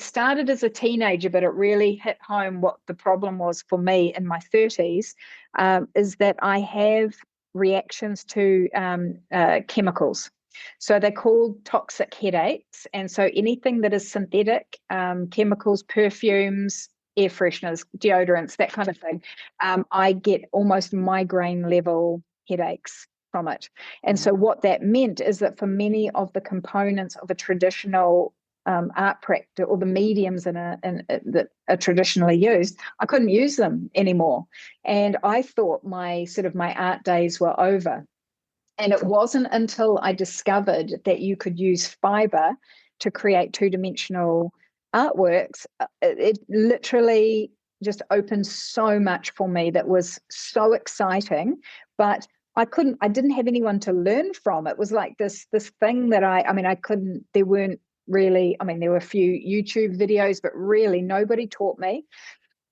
started as a teenager, but it really hit home what the problem was for me in my 30s, is that I have reactions to chemicals. So they're called toxic headaches. And so anything that is synthetic, chemicals, perfumes, air fresheners, deodorants, that kind of thing, I get almost migraine level headaches from it. And so what that meant is that for many of the components of a traditional art practice or the mediums that are traditionally used, I couldn't use them anymore. And I thought my art days were over. And it wasn't until I discovered that you could use fiber to create two-dimensional artworks, it literally just opened so much for me that was so exciting. But I didn't have anyone to learn from. It was like this thing that I couldn't, there weren't really, there were a few YouTube videos, but really nobody taught me.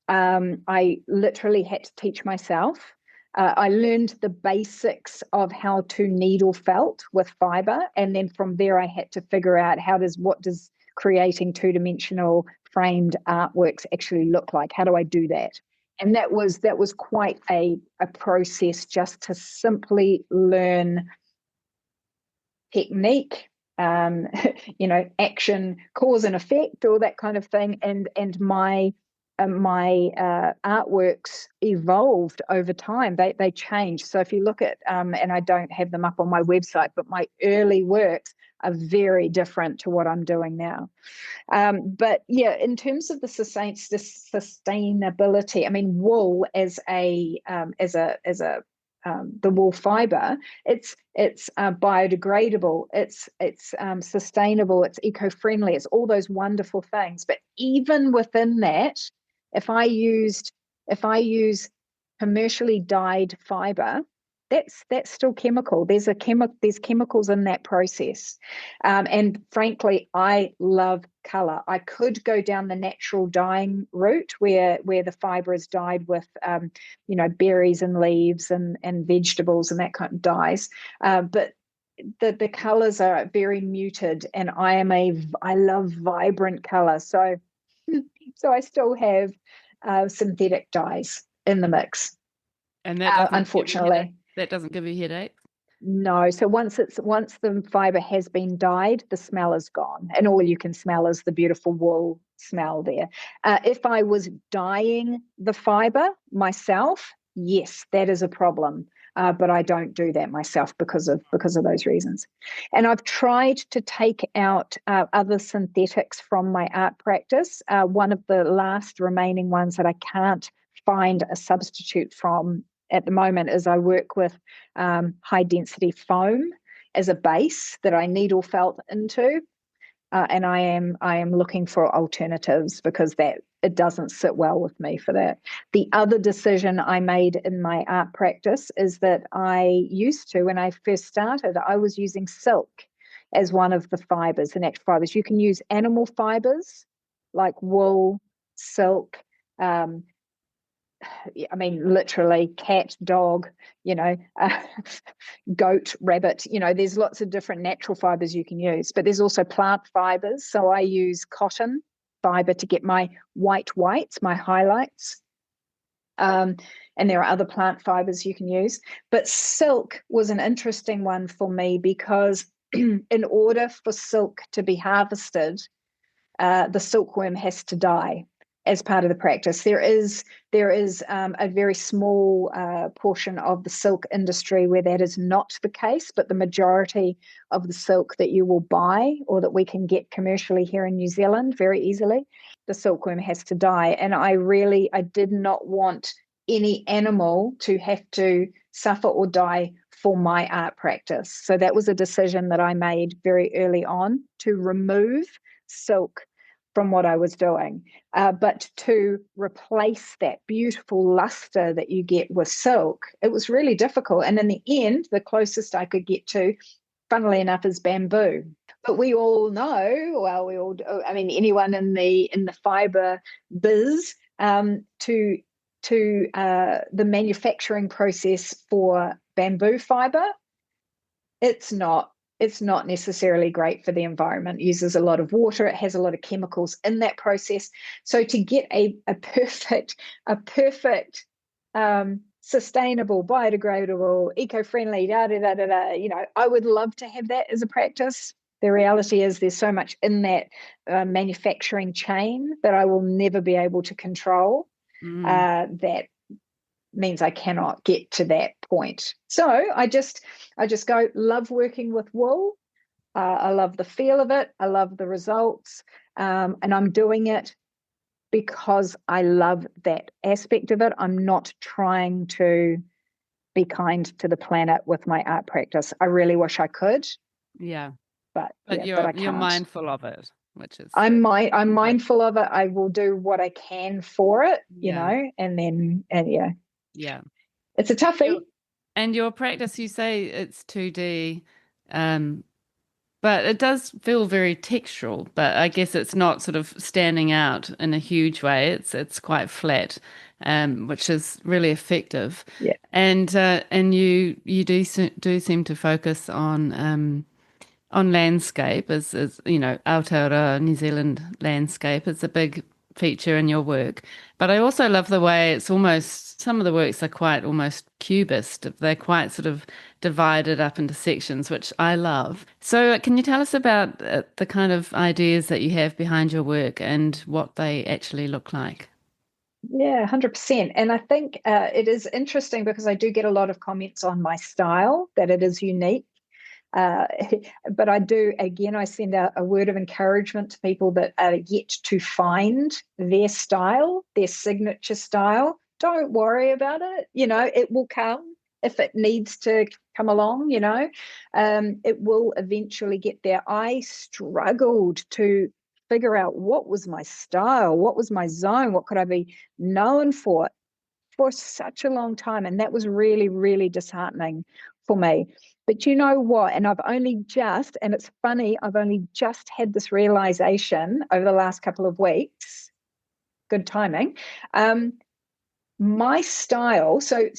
I literally had to teach myself. I learned the basics of how to needle felt with fiber, and then from there I had to figure out what does creating two-dimensional framed artworks actually look like? How do I do that? And that was quite a process just to simply learn technique, um, action, cause and effect, all that kind of thing. And my artworks evolved over time. They changed. So if you look at, and I don't have them up on my website, but my early works are very different to what I'm doing now. But yeah, in terms of the sustainability, wool as a the wool fiber, it's biodegradable, it's sustainable, it's eco-friendly, it's all those wonderful things. But even within that, if I use commercially dyed fiber, that's still chemical. There's chemicals in that process. And frankly, I love color. I could go down the natural dyeing route where the fiber is dyed with berries and leaves and vegetables and that kind of dyes. But the colors are very muted, and I love vibrant color. So I still have synthetic dyes in the mix. And that doesn't give you headache. Unfortunately. That doesn't give you headache. No. So once the fiber has been dyed, the smell is gone, and all you can smell is the beautiful wool smell there. If I was dyeing the fiber myself, yes, that is a problem. But I don't do that myself because of those reasons. And I've tried to take out other synthetics from my art practice. One of the last remaining ones that I can't find a substitute from at the moment is I work with high density foam as a base that I needle felt into. And I am looking for alternatives because that it doesn't sit well with me for that. The other decision I made in my art practice is that I used to, when I first started, I was using silk as one of the fibers, the natural fibers. You can use animal fibers like wool, silk, I mean, literally cat, dog, goat, rabbit, there's lots of different natural fibres you can use, but there's also plant fibres. So I use cotton fibre to get my whites, my highlights. And there are other plant fibres you can use. But silk was an interesting one for me because in order for silk to be harvested, the silkworm has to die as part of the practice. There is a very small portion of the silk industry where that is not the case, but the majority of the silk that you will buy or that we can get commercially here in New Zealand very easily, the silkworm has to die. And I did not want any animal to have to suffer or die for my art practice. So that was a decision that I made very early on, to remove silk from what I was doing, but to replace that beautiful luster that you get with silk, it was really difficult. And in the end, the closest I could get to, funnily enough, is bamboo. But we all know, well, I mean, anyone in the fibre biz, to the manufacturing process for bamboo fibre, it's not necessarily great for the environment. It uses a lot of water. It has a lot of chemicals in that process. So to get a perfect, sustainable, biodegradable, eco-friendly, I would love to have that as a practice. The reality is there's so much in that manufacturing chain that I will never be able to control. That means I cannot get to that point. So I just go, love working with wool. I love the feel of it. I love the results. And I'm doing it because I love that aspect of it. I'm not trying to be kind to the planet with my art practice. I really wish I could. Yeah. But I can't. You're mindful of it, which is... I'm mindful of it. I will do what I can for it, and Yeah. It's a toughie. And your practice, you say it's 2D, but it does feel very textural, but I guess it's not sort of standing out in a huge way. It's quite flat, which is really effective. Yeah. And you do seem to focus on landscape, as Aotearoa New Zealand landscape is a big feature in your work. But I also love the way it's almost, some of the works are quite almost cubist. They're quite sort of divided up into sections, which I love. So can you tell us about the kind of ideas that you have behind your work and what they actually look like? Yeah, 100%. And I think it is interesting because I do get a lot of comments on my style, that it is unique. But I send out a word of encouragement to people that are yet to find their style, their signature style. Don't worry about it. It will come if it needs to come along, it will eventually get there. I struggled to figure out what was my style, what was my zone, what could I be known for such a long time. And that was really, really disheartening for me. But you know what? And it's funny, I've only just had this realization over the last couple of weeks. Good timing. My style, so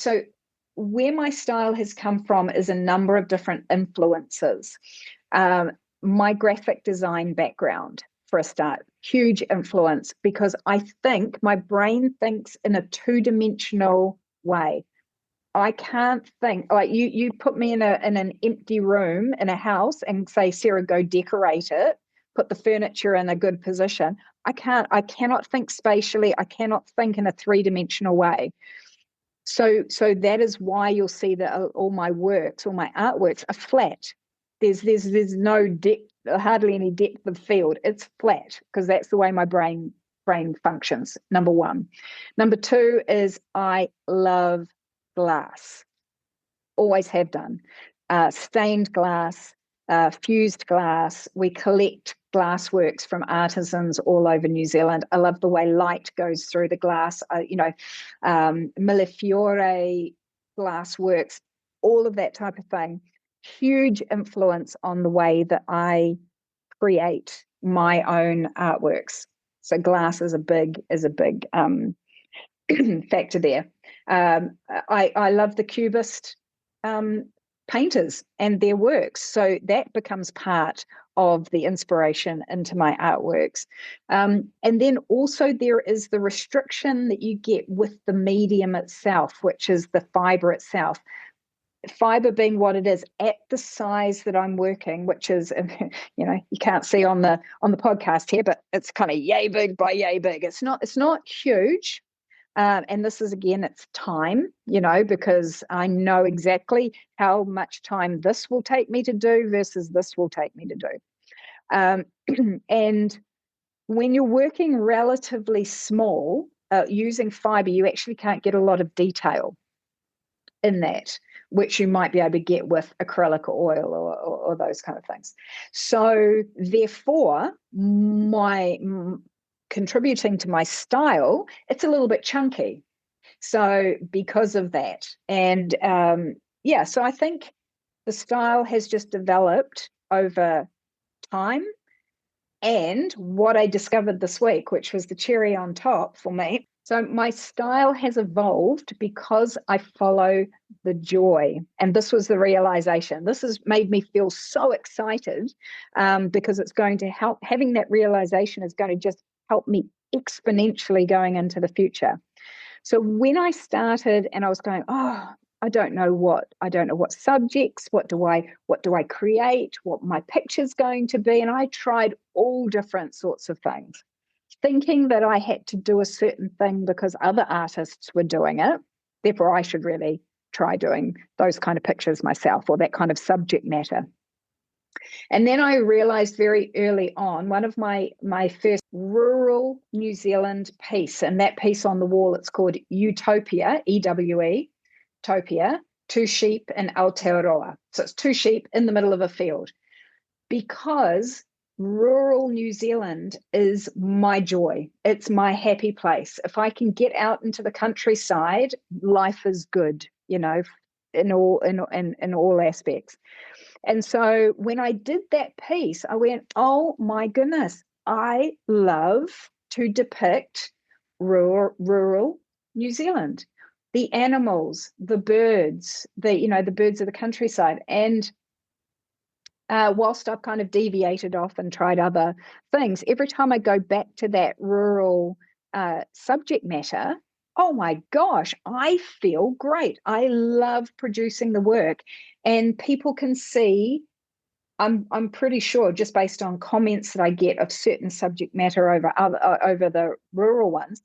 where my style has come from is a number of different influences. My graphic design background, for a start, huge influence, because I think my brain thinks in a two-dimensional way. I can't think like you put me in an empty room in a house and say, Sarah, go decorate it, put the furniture in a good position. I cannot think spatially. I cannot think in a three-dimensional way. So that is why you'll see that all my works, all my artworks are flat. There's no depth, hardly any depth of field. It's flat because that's the way my brain functions, number one. Number two is I love glass. Always have done. Stained glass, fused glass. We collect glass works from artisans all over New Zealand. I love the way light goes through the glass. Millefiore glass works, all of that type of thing. Huge influence on the way that I create my own artworks. So glass is a big factor there. I love the Cubist painters and their works, so that becomes part of the inspiration into my artworks. And then also there is the restriction that you get with the medium itself, which is the fibre itself. Fibre being what it is at the size that I'm working, which is, you can't see on the podcast here, but it's kind of yay big by yay big. It's not huge. And this is, again, it's time, because I know exactly how much time this will take me to do versus this will take me to do. And when you're working relatively small, using fibre, you actually can't get a lot of detail in that, which you might be able to get with acrylic or oil or those kind of things. So therefore, contributing to my style, it's a little bit chunky. So because of that, and so I think the style has just developed over time. And what I discovered this week, which was the cherry on top for me. So my style has evolved because I follow the joy. And this was the realization. This has made me feel so excited because it's going to help. Having that realization is going to just help me exponentially going into the future. So when I started and I was going, I don't know what subjects, what do I create, what my picture's going to be. And I tried all different sorts of things, thinking that I had to do a certain thing because other artists were doing it. Therefore, I should really try doing those kind of pictures myself, or that kind of subject matter. And then I realized very early on, one of my first rural New Zealand piece, and that piece on the wall, it's called Utopia, EWE, Utopia, two sheep in Aotearoa. So it's two sheep in the middle of a field, because rural New Zealand is my joy. It's my happy place. If I can get out into the countryside, life is good, in all aspects. And so when I did that piece, I went, oh my goodness, I love to depict rural New Zealand, the animals, the birds, the birds of the countryside. And whilst I've kind of deviated off and tried other things, every time I go back to that rural subject matter, oh my gosh, I feel great. I love producing the work, and people can see. I'm pretty sure, just based on comments that I get of certain subject matter over the rural ones,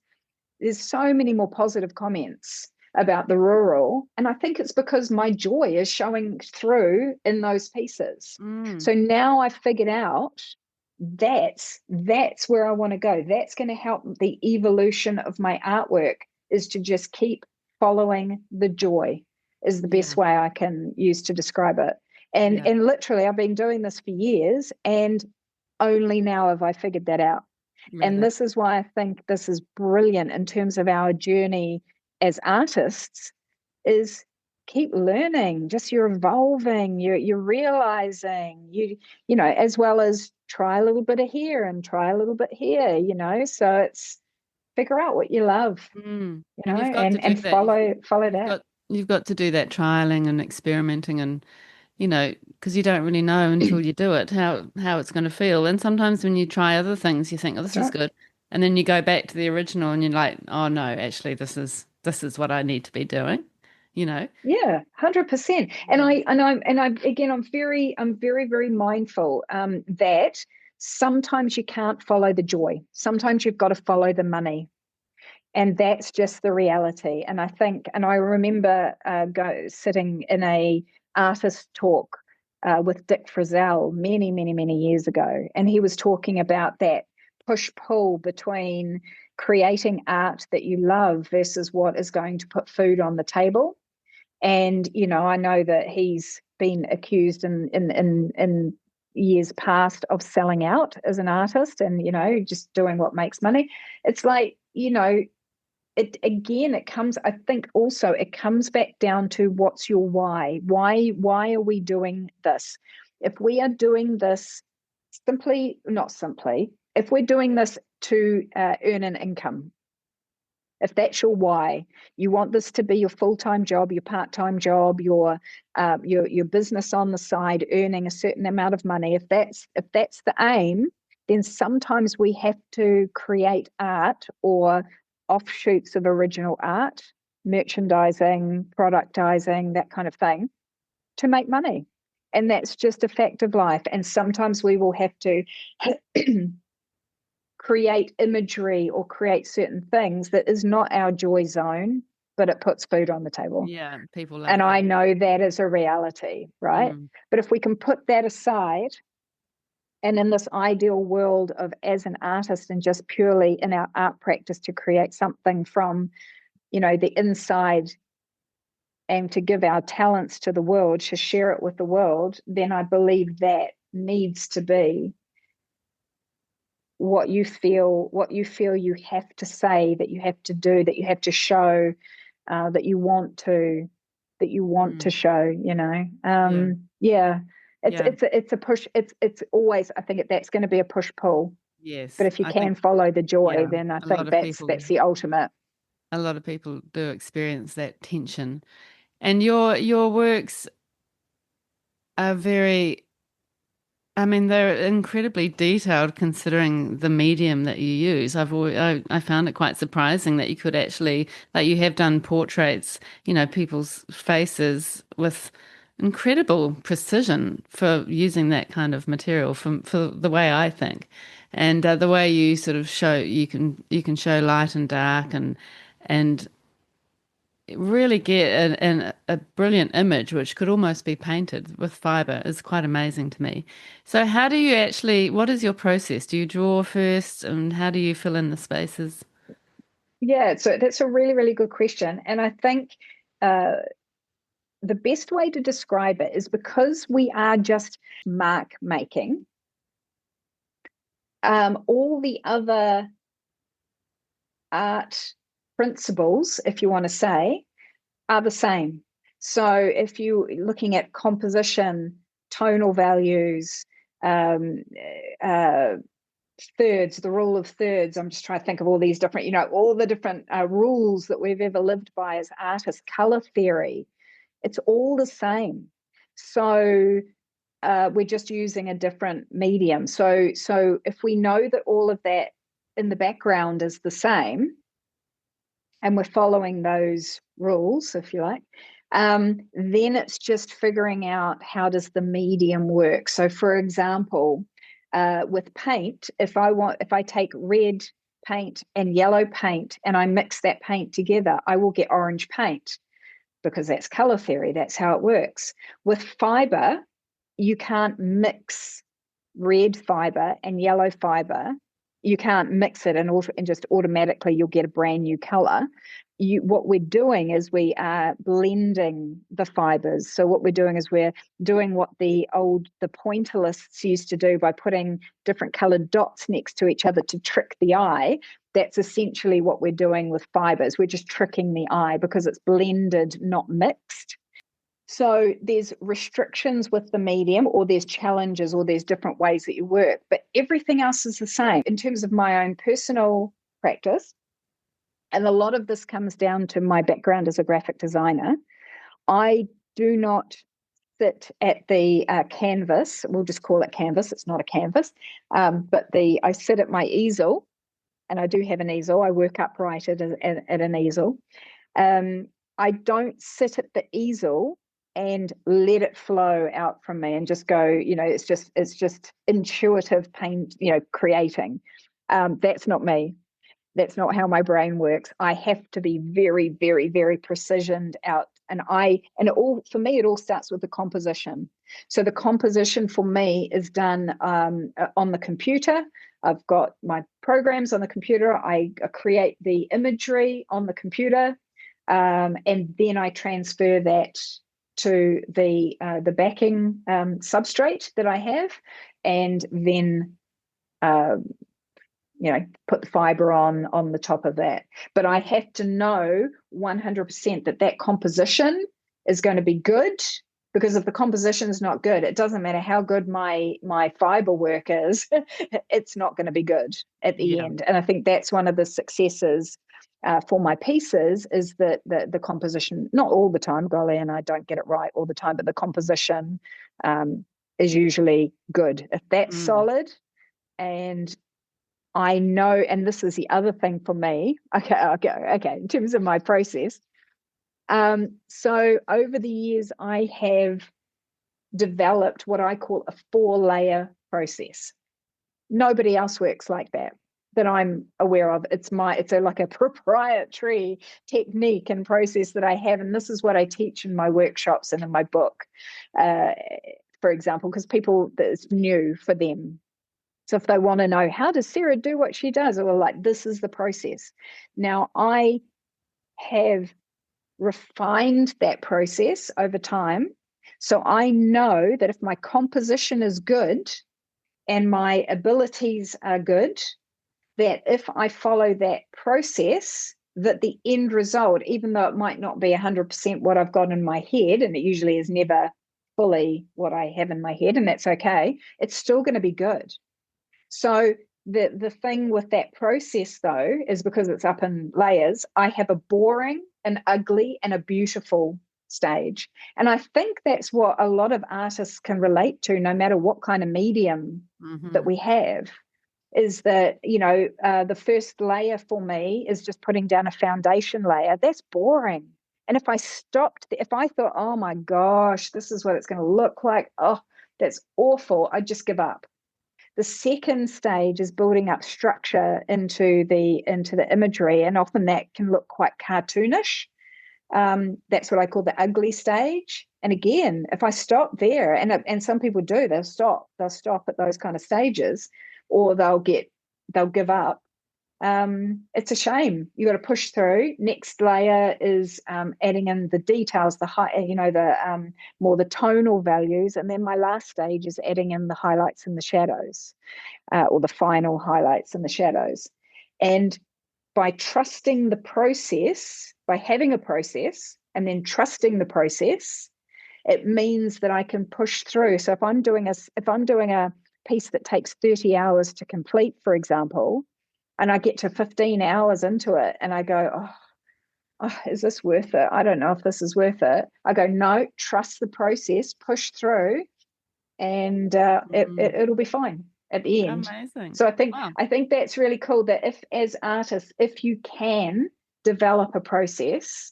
there's so many more positive comments about the rural, and I think it's because my joy is showing through in those pieces. So now I've figured out that's where I want to go. That's going to help the evolution of my artwork, is to just keep following the joy, is the best way I can use to describe it. And literally I've been doing this for years, and only now have I figured that out. Really? And this is why I think this is brilliant in terms of our journey as artists, is keep learning, just you're evolving, you're realizing, as well as try a little bit of here and try a little bit here, so it's figure out what you love, and follow that. You've got to do that trialing and experimenting, and because you don't really know until you do it how it's going to feel. And sometimes when you try other things, you think, oh, this is good, and then you go back to the original and you're like, oh no, actually this is what I need to be doing. Yeah, 100%. And I'm very, very mindful that sometimes you can't follow the joy. Sometimes you've got to follow the money. And that's just the reality. And I remember sitting in a artist talk with Dick Frizzell many, many, many years ago. And he was talking about that push-pull between creating art that you love versus what is going to put food on the table. And, I know that he's been accused in years past of selling out as an artist and, just doing what makes money. It's like, it comes back down to what's your why? Why are we doing this? If we are doing this if we're doing this to earn an income, If that's your why, you want this to be your full-time job, your part-time job, your business on the side, earning a certain amount of money. If that's the aim, then sometimes we have to create art or offshoots of original art, merchandising, productizing, that kind of thing, to make money. And that's just a fact of life. And sometimes we will have to create imagery or create certain things that is not our joy zone, but it puts food on the table. Yeah, people love and that. I know that is a reality, right? But if we can put that aside, and in this ideal world of, as an artist and just purely in our art practice, to create something from, the inside, and to give our talents to the world, to share it with the world, then I believe that needs to be what you feel you have to say, that you have to do, that you have to show, that you want to show. It's a push. It's always, I think that's going to be a push pull. Yes, But if you I can think, follow the joy, yeah, then I a lot think of that's people, the ultimate. a lot of people do experience that tension. And your works are very, I mean, they're incredibly detailed considering the medium that you use. I found it quite surprising that you could actually, like, you have done portraits, people's faces with incredible precision for using that kind of material for the way I think. And the way you sort of show, you can show light and dark and really get a brilliant image, which could almost be painted with fibre, is quite amazing to me. So how do you actually, what is your process? Do you draw first, and how do you fill in the spaces? Yeah, so that's a really, really good question. And I think uh, the best way to describe it is, because we are just mark making, all the other art principles, if you want to say, are the same. So if you're looking at composition, tonal values, um, uh, thirds, the rule of thirds, I'm just trying to think of all these different, all the different rules that we've ever lived by as artists, color theory, it's all the same. So we're just using a different medium. So if we know that all of that in the background is the same, and we're following those rules, if you like, then it's just figuring out, how does the medium work? So, for example, with paint, if I take red paint and yellow paint and I mix that paint together, I will get orange paint, because that's color theory. That's how it works. With fiber, you can't mix red fiber and yellow fiber. You can't mix it and just automatically you'll get a brand new color. What we're doing is we are blending the fibers. So what we're doing is we're doing what the pointillists used to do by putting different colored dots next to each other to trick the eye. That's essentially what we're doing with fibers. We're just tricking the eye because it's blended, not mixed. So there's restrictions with the medium, or there's challenges, or there's different ways that you work, but everything else is the same. In terms of my own personal practice, and a lot of this comes down to my background as a graphic designer, I do not sit at the canvas. We'll just call it canvas. It's not a canvas, but I sit at my easel, and I do have an easel. I work upright at an easel. I don't sit at the easel and let it flow out from me and just go, it's just intuitive paint, creating. That's not me. That's not how my brain works. I have to be very, very, very precisioned out. For me, it all starts with the composition. So the composition for me is done on the computer. I've got my programs on the computer. I create the imagery on the computer, and then I transfer that to the backing substrate that I have, and then put the fiber on the top of that. But I have to know 100% that composition is going to be good, because if the composition is not good, it doesn't matter how good my fiber work is, it's not going to be good at the Yeah. end. And I think that's one of the successes for my pieces is that the composition, not all the time, golly, and I don't get it right all the time, but the composition is usually good. If that's solid, and I know, and this is the other thing for me, okay, in terms of my process. So over the years, I have developed what I call a 4-layer process. Nobody else works like that I'm aware of. It's like a proprietary technique and process that I have, and this is what I teach in my workshops and in my book, for example, because people, it's new for them. So if they want to know, how does Sarah do what she does? Well, like, this is the process. Now, I have refined that process over time. So I know that if my composition is good and my abilities are good, that if I follow that process, that the end result, even though it might not be 100% what I've got in my head, and it usually is never fully what I have in my head, and that's okay, it's still going to be good. So the thing with that process, though, is because it's up in layers, I have a boring, an ugly, and a beautiful stage. And I think that's what a lot of artists can relate to, no matter what kind of medium that we have, is that, the first layer for me is just putting down a foundation layer. That's boring. And if I thought, oh my gosh, this is what it's going to look like, oh, that's awful, I'd just give up. The second stage is building up structure into the imagery, and often that can look quite cartoonish. That's what I call the ugly stage. And again, if I stop there, and some people do, they'll stop at those kind of stages, or they'll give up. It's a shame. You got to push through. Next layer is adding in the details, the high, the more the tonal values, and then my last stage is adding in the highlights and the shadows, or the final highlights and the shadows. And by trusting the process, by having a process and then trusting the process, it means that I can push through. So if I'm doing a piece that takes 30 hours to complete, for example, and I get to 15 hours into it and I go, oh, is this worth it? I don't know if this is worth it. I go, no, trust the process, push through, and it'll be fine at the end. Amazing. So I think that's really cool, that if, as artists, if you can develop a process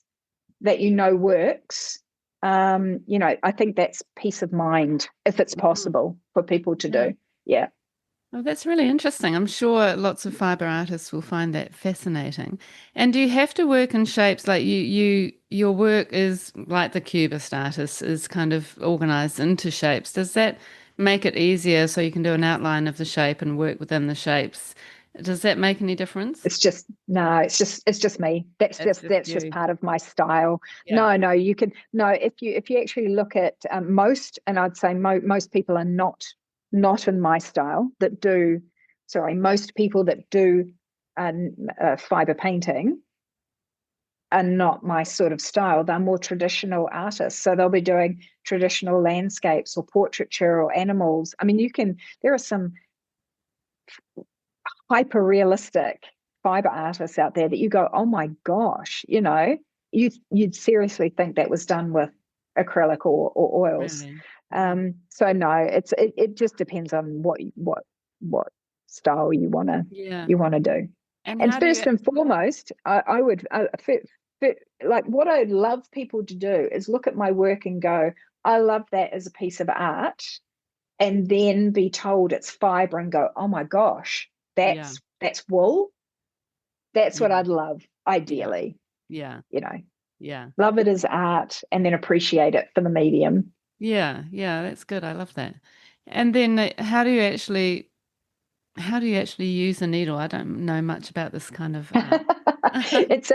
that works, I think that's peace of mind, if it's possible for people to do. Yeah. Oh, that's really interesting. I'm sure lots of fibre artists will find that fascinating. And do you have to work in shapes like your work is like the Cubist artist is kind of organized into shapes? Does that make it easier so you can do an outline of the shape and work within the shapes? Does that make any difference? It's just me. That's just part of my style. Yeah. No, you can, no, if you actually look at most, and I'd say most people are not in my style most people that do fibre painting are not my sort of style. They're more traditional artists. So they'll be doing traditional landscapes or portraiture or animals. I mean, there are some hyper realistic fibre artists out there that you go, oh my gosh, you'd seriously think that was done with acrylic or oils. Really? So no, it just depends on what style you want to do. And first and foremost, I would like, what I'd love people to do is look at my work and go, I love that as a piece of art, and then be told it's fibre and go, oh my gosh, that's wool. That's what I'd love, ideally. Yeah. Yeah. Love it as art and then appreciate it for the medium. Yeah, that's good. I love that. And then how do you actually use a needle? I don't know much about this kind of art. It's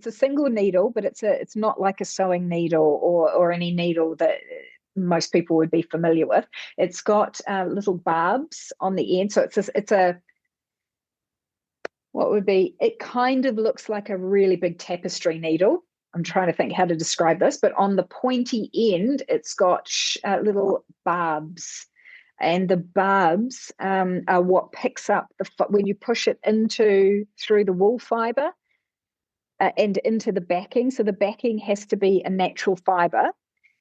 a single needle, but it's not like a sewing needle or any needle that most people would be familiar with. It's got little barbs on the end, so it kind of looks like a really big tapestry needle. I'm trying to think how to describe this, but on the pointy end, it's got little barbs and the barbs are what picks up when you push it through the wool fibre and into the backing. So the backing has to be a natural fibre,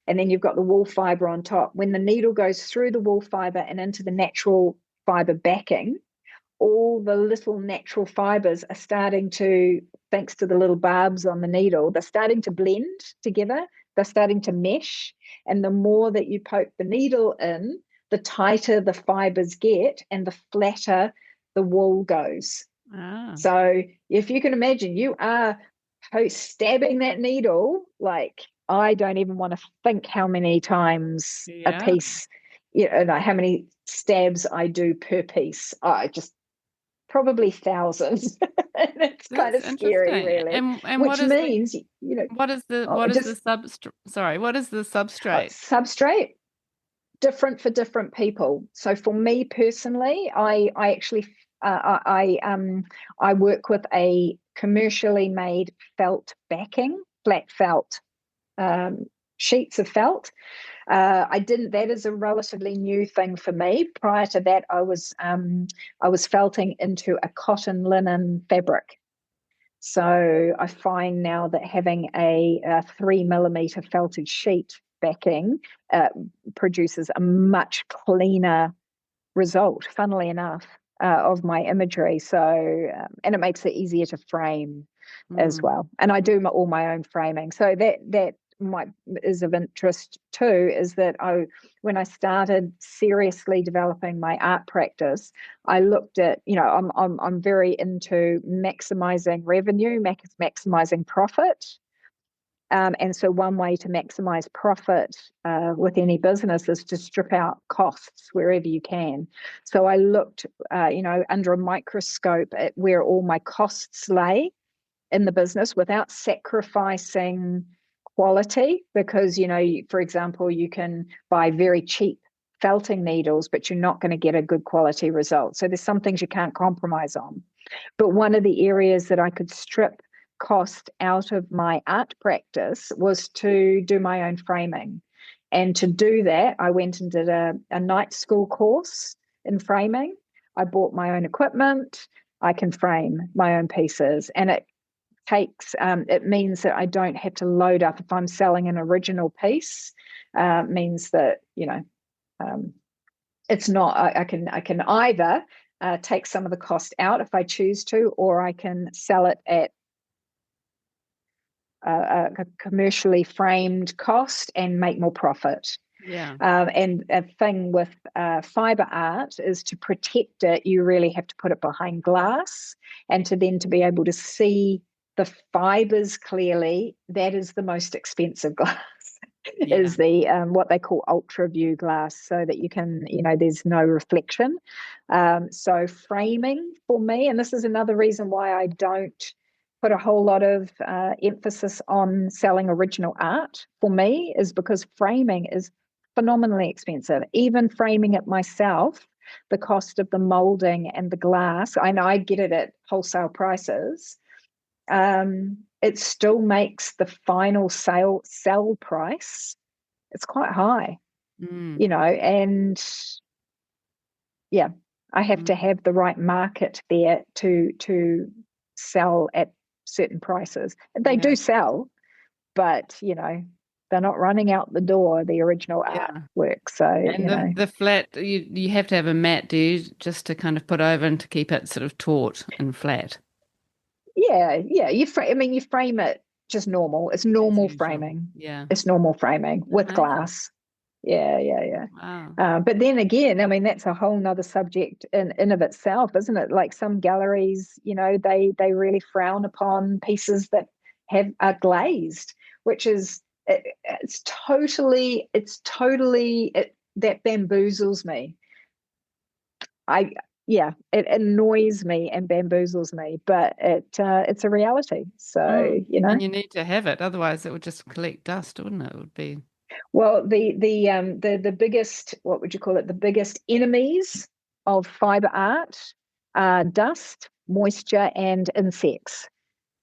and then you've got the wool fibre on top. When the needle goes through the wool fibre and into the natural fibre backing, all the little natural fibres are starting to, thanks to the little barbs on the needle, they're starting to blend together. They're starting to mesh. And the more that you poke the needle in, the tighter the fibres get and the flatter the wool goes. Ah. So if you can imagine, you are stabbing that needle, like I don't even want to think how many times a piece, how many stabs I do per piece. I just probably thousands. And it's kind of scary, really. And which means, what is the substrate? Substrate different for different people. So for me personally, I actually I work with a commercially made felt backing, flat felt, sheets of felt. That is a relatively new thing for me. Prior to that, I was felting into a cotton linen fabric. So I find now that having a 3mm felted sheet backing produces a much cleaner result, funnily enough, of my imagery. So, and it makes it easier to frame as well. And I do all my own framing. So that is of interest too, is that when I started seriously developing my art practice, I looked at, I'm very into maximizing revenue, maximizing profit. And so one way to maximize profit with any business is to strip out costs wherever you can. So I looked, under a microscope at where all my costs lay in the business without sacrificing quality, because, for example, you can buy very cheap felting needles, but you're not going to get a good quality result. So there's some things you can't compromise on. But one of the areas that I could strip cost out of my art practice was to do my own framing. And to do that, I went and did a night school course in framing. I bought my own equipment. I can frame my own pieces, and it means that I don't have to load up if I'm selling an original piece. Means that it's not. I can either take some of the cost out if I choose to, or I can sell it at a commercially framed cost and make more profit. Yeah. And a thing with fibre art is, to protect it, you really have to put it behind glass, and to be able to see the fibres clearly. That is the most expensive glass. Is the what they call ultra view glass, so that you can, there's no reflection. So framing for me, and this is another reason why I don't put a whole lot of emphasis on selling original art, for me, is because framing is phenomenally expensive. Even framing it myself, the cost of the molding and the glass, I know I get it at wholesale prices. It still makes the final sell price, it's quite high, and I have to have the right market there to sell at certain prices. They do sell, but they're not running out the door, the original artwork. So and the flat, you have to have a mat, do you, just to kind of put over and to keep it sort of taut and flat? Yeah. You frame it just normal. It's normal framing. Yeah. It's normal framing with glass. Yeah. Wow. But then again, that's a whole nother subject in of itself, isn't it? Like some galleries, they really frown upon pieces that are glazed, which is that bamboozles me. It annoys me and bamboozles me, but it's a reality. So and you need to have it, otherwise it would just collect dust, wouldn't it? It would be. Well, the biggest, what would you call it? The biggest enemies of fibre art are dust, moisture, and insects,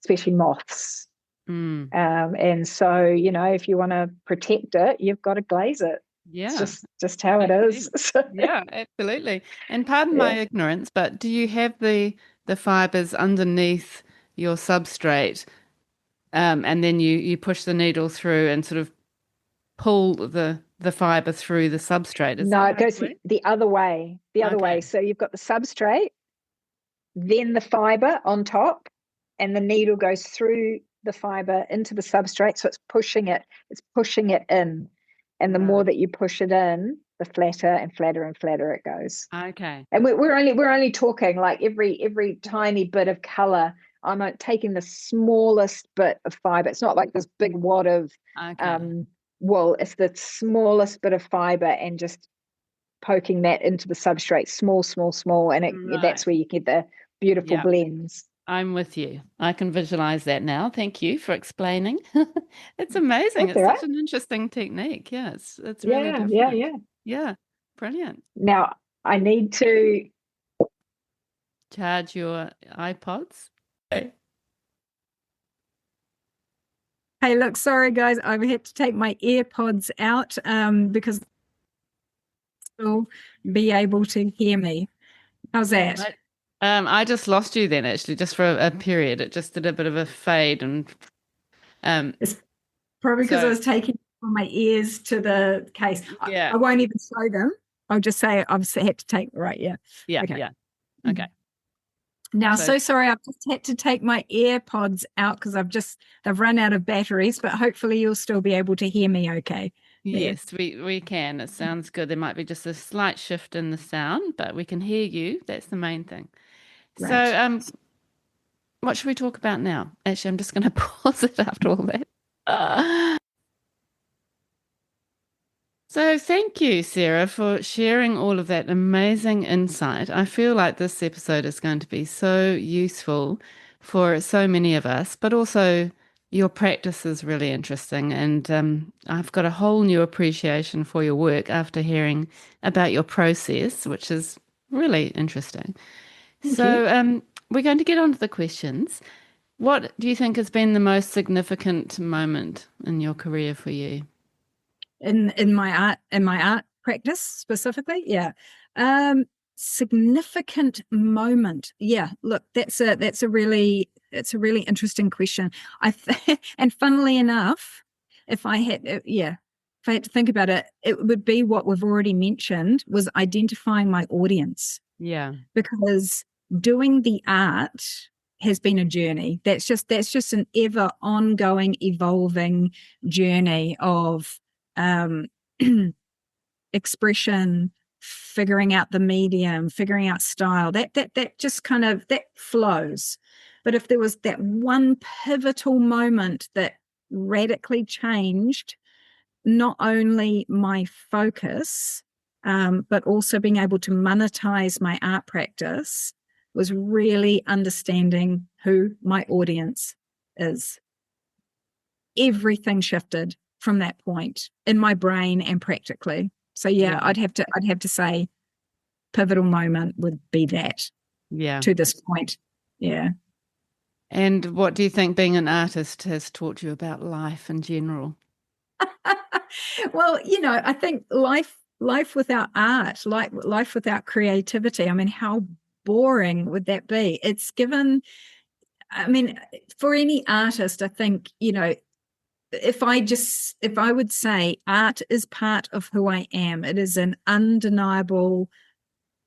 especially moths. And so if you want to protect it, you've got to glaze it. It's Yeah. just how it is. Yeah, absolutely. And pardon Yeah. my ignorance, but do you have the fibres underneath your substrate, and then you push the needle through and sort of pull the fibre through the substrate? Is No, that it how it goes works? the other way. The other way. Okay. So you've got the substrate, then the fiber on top, and the needle goes through the fiber into the substrate. So it's pushing it in. And the more Right. that you push it in, the flatter and flatter and flatter it goes. Okay. And we're only talking like every tiny bit of color. I'm taking the smallest bit of fiber. It's not like this big wad of Okay. um, wool. It's the smallest bit of fiber and just poking that into the substrate, small, small, small, and Right. that's where you get the beautiful Yeah, blends. I'm with you. I can visualize that now. Thank you for explaining. It's amazing. That's all It's such right. an interesting technique. Yeah, it's really Yeah, yeah, different. yeah. Yeah, brilliant. Now I need to. Charge your iPods. Okay. Hey, look, sorry guys, I've had to take my AirPods out because you'll be able to hear me. How's that? Right. I just lost you then, actually, just for a period. It just did a bit of a fade, and um, It's probably because I so was taking from my ears to the case. yeah, I won't even show them. I'll just say I've had to take, right, yeah. yeah, Okay. yeah. Okay. Now, So so sorry, I've just had to take my AirPods out because they've run out of batteries, but hopefully you'll still be able to hear me okay. There. yes, we can. It sounds good. There might be just a slight shift in the sound, but we can hear you. That's the main thing. So, Great. what should we talk about now? Actually, I'm just going to pause it after all that. So, thank you, Sarah, for sharing all of that amazing insight. I feel like this episode is going to be so useful for so many of us, but also your practice is really interesting. And I've got a whole new appreciation for your work after hearing about your process, which is really interesting. Thank you. So, we're going to get on to the questions. What do you think has been the most significant moment in your career for you? In my art practice specifically, yeah. Significant moment, yeah. Look, that's a really interesting question. And funnily enough, if I had to think about it, it would be what we've already mentioned, was identifying my audience. Yeah. Because doing the art has been a journey. That's just an ever ongoing, evolving journey of expression, figuring out the medium, figuring out style. That just kind of that flows. But if there was that one pivotal moment that radically changed not only my focus, but also being able to monetize my art practice, was really understanding who my audience is. Everything shifted from that point in my brain and practically. So yeah, I'd have to say pivotal moment would be that Yeah. to this point. Yeah. And what do you think being an artist has taught you about life in general? Well, I think life without art, life without creativity, I mean, how boring would that be? It's given, I mean, for any artist, I think, if I would say art is part of who I am, it is an undeniable,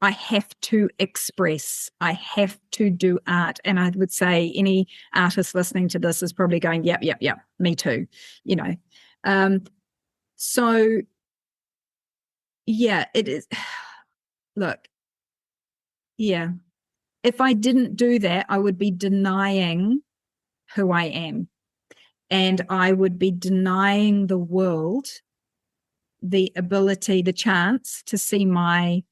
I have to express, I have to do art. And I would say any artist listening to this is probably going, yep, me too, So yeah, it is. Look, yeah, if I didn't do that, I would be denying who I am. And I would be denying the world the ability, the chance to see my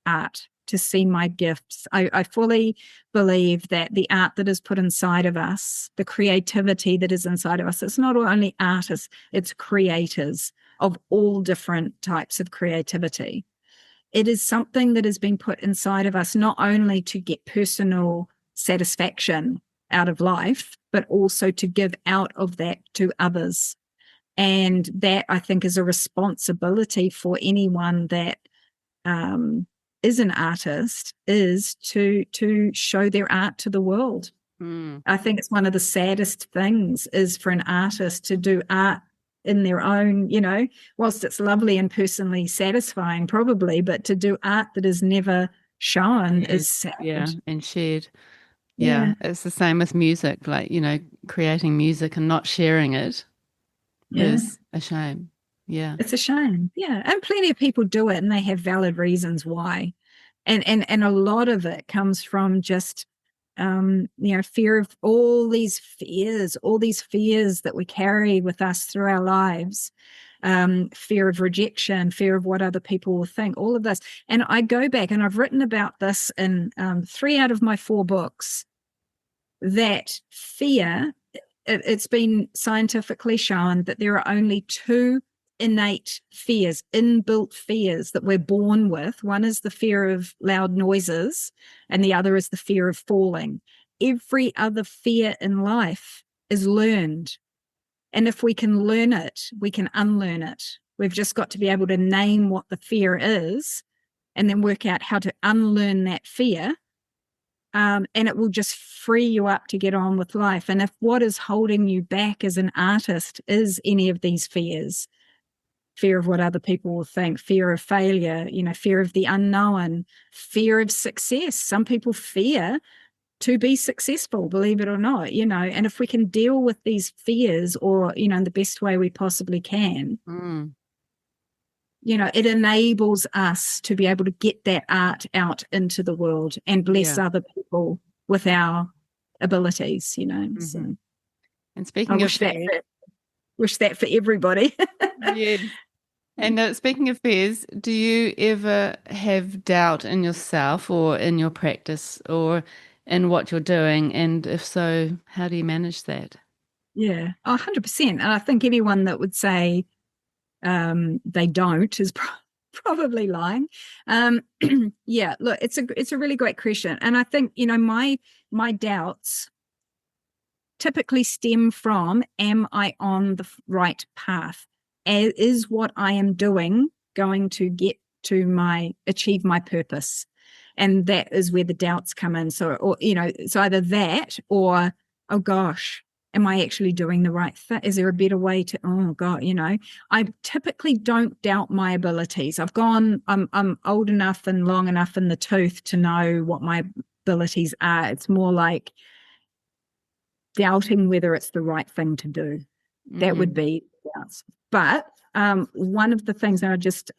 art, to see my gifts. I fully believe that the art that is put inside of us, the creativity that is inside of us, it's not only artists, it's creators of all different types of creativity. It is something that has been put inside of us not only to get personal satisfaction out of life, but also to give out of that to others. And that, I think, is a responsibility for anyone that is an artist, is to show their art to the world. I think it's one of the saddest things is for an artist to do art in their own, whilst it's lovely and personally satisfying probably, but to do art that is never shown is sad. Yeah, and shared. Yeah, it's the same with music, like, creating music and not sharing it is a shame. Yeah. It's a shame. Yeah. And plenty of people do it and they have valid reasons why. And a lot of it comes from just fear of all these fears that we carry with us through our lives. Fear of rejection, fear of what other people will think, all of this. And I go back and I've written about this in 3 out of my 4 books, that fear, it's been scientifically shown that there are only 2 innate fears, inbuilt fears that we're born with. One is the fear of loud noises and the other is the fear of falling. Every other fear in life is learned. And if we can learn it, we can unlearn it. We've just got to be able to name what the fear is and then work out how to unlearn that fear. And it will just free you up to get on with life. And if what is holding you back as an artist is any of these fears, fear of what other people will think, fear of failure, fear of the unknown, fear of success. Some people fear to be successful, believe it or not, and if we can deal with these fears or, in the best way we possibly can, it enables us to be able to get that art out into the world and bless other people with our abilities, So, and speaking of wish that for everybody. Yeah. And speaking of fears, do you ever have doubt in yourself or in your practice or in what you're doing? And if so, how do you manage that? Yeah, 100%. And I think anyone that would say they don't is probably lying. Yeah, look, it's a really great question. And I think, my doubts typically stem from, am I on the right path? Is what I am doing going to get to achieve my purpose? And that is where the doubts come in. So, it's either that or, oh gosh, am I actually doing the right thing? Is there a better way to, oh God, I typically don't doubt my abilities. I'm old enough and long enough in the tooth to know what my abilities are. It's more like doubting whether it's the right thing to do. That would be doubts. But one of the things, and I just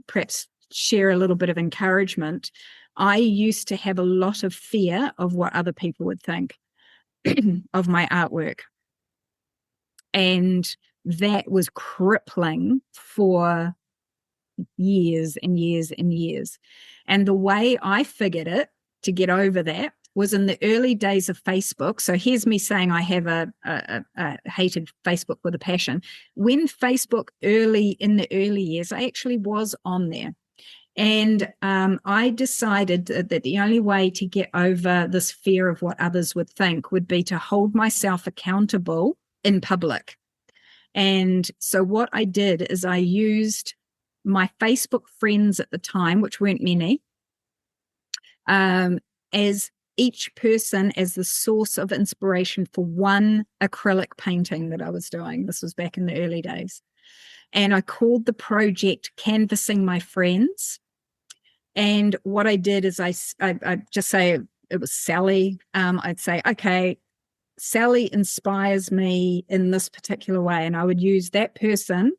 perhaps share a little bit of encouragement, I used to have a lot of fear of what other people would think of my artwork. And that was crippling for years and years and years. And the way I figured it to get over that was in the early days of Facebook. So here's me saying I have a hated Facebook with a passion. When Facebook in the early years, I actually was on there. And I decided that the only way to get over this fear of what others would think would be to hold myself accountable in public. And so what I did is I used my Facebook friends at the time, which weren't many, as each person as the source of inspiration for one acrylic painting that I was doing. This was back in the early days. And I called the project Canvassing My Friends. And what I did is I just say it was Sally. I'd say, okay, Sally inspires me in this particular way. And I would use that person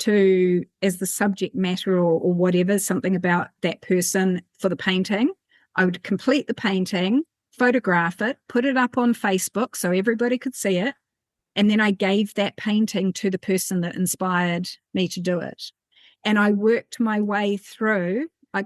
as the subject matter or whatever, something about that person for the painting. I would complete the painting, photograph it, put it up on Facebook so everybody could see it. And then I gave that painting to the person that inspired me to do it. And I worked my way through. I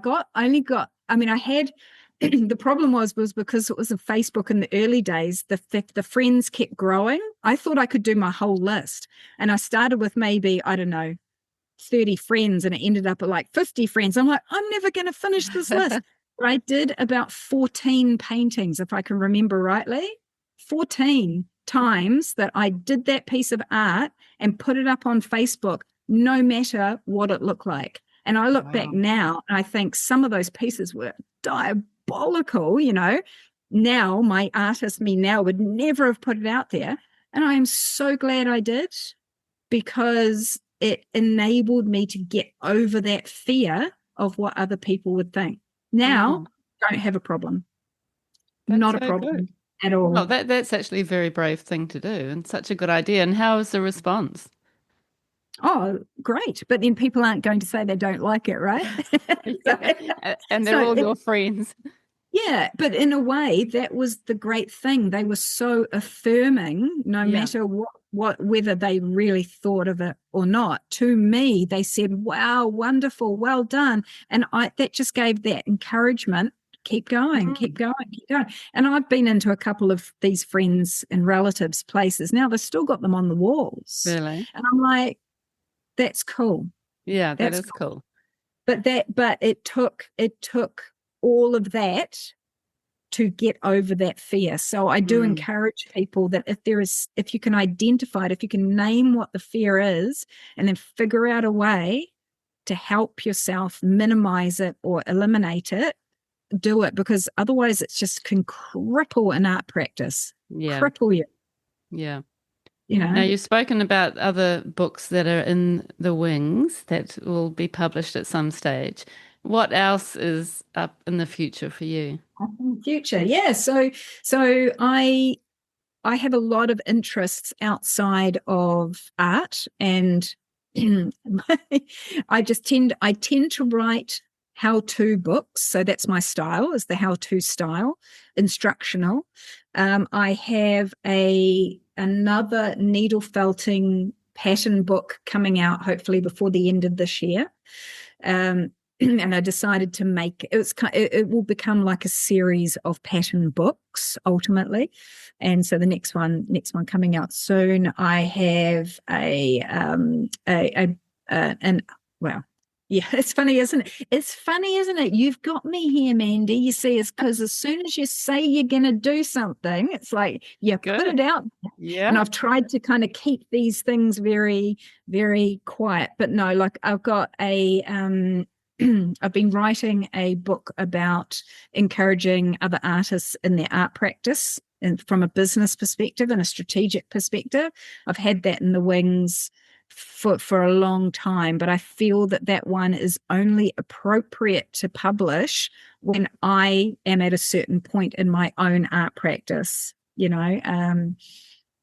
had, the problem was because it was a Facebook in the early days, the friends kept growing. I thought I could do my whole list. And I started with maybe, 30 friends, and it ended up at like 50 friends. I'm like, I'm never going to finish this list. But I did about 14 paintings, if I can remember rightly, 14 times that I did that piece of art and put it up on Facebook, no matter what it looked like. And I look back now and I think some of those pieces were diabolical, Now my artist me now would never have put it out there. And I am so glad I did, because it enabled me to get over that fear of what other people would think. Now, don't have a problem. Not a problem at all. Well, that's actually a very brave thing to do and such a good idea. And how was the response? Oh, great. But then people aren't going to say they don't like it, right? And they're all your friends. Yeah, but in a way, that was the great thing. They were so affirming, no matter whether they really thought of it or not. To me, they said, wow, wonderful, well done. And that just gave that encouragement. Keep going, keep going, keep going. And I've been into a couple of these friends and relatives' places. Now they've still got them on the walls. Really? And I'm like, that's cool. Yeah, that is cool. But it took all of that to get over that fear. So I do encourage people that if you can identify it, if you can name what the fear is, and then figure out a way to help yourself minimize it or eliminate it, do it, because otherwise it's just can cripple an art practice. Cripple you. Yeah. Now, you've spoken about other books that are in the wings that will be published at some stage. What else is up in the future for you? Future, yeah. So I have a lot of interests outside of art, and I tend to write how-to books. So that's my style, is the how-to style, instructional. I have another needle felting pattern book coming out hopefully before the end of this year. And I decided to make it will become like a series of pattern books ultimately. And so the next one coming out soon. I have it's funny, isn't it? It's funny, isn't it? You've got me here, Mandy. You see, it's because as soon as you say you're going to do something, it's like you put it out. Yeah. And I've tried to kind of keep these things very, very quiet. But no, like I've got I've been writing a book about encouraging other artists in their art practice, and from a business perspective and a strategic perspective. I've had that in the wings for a long time, but I feel that one is only appropriate to publish when I am at a certain point in my own art practice, and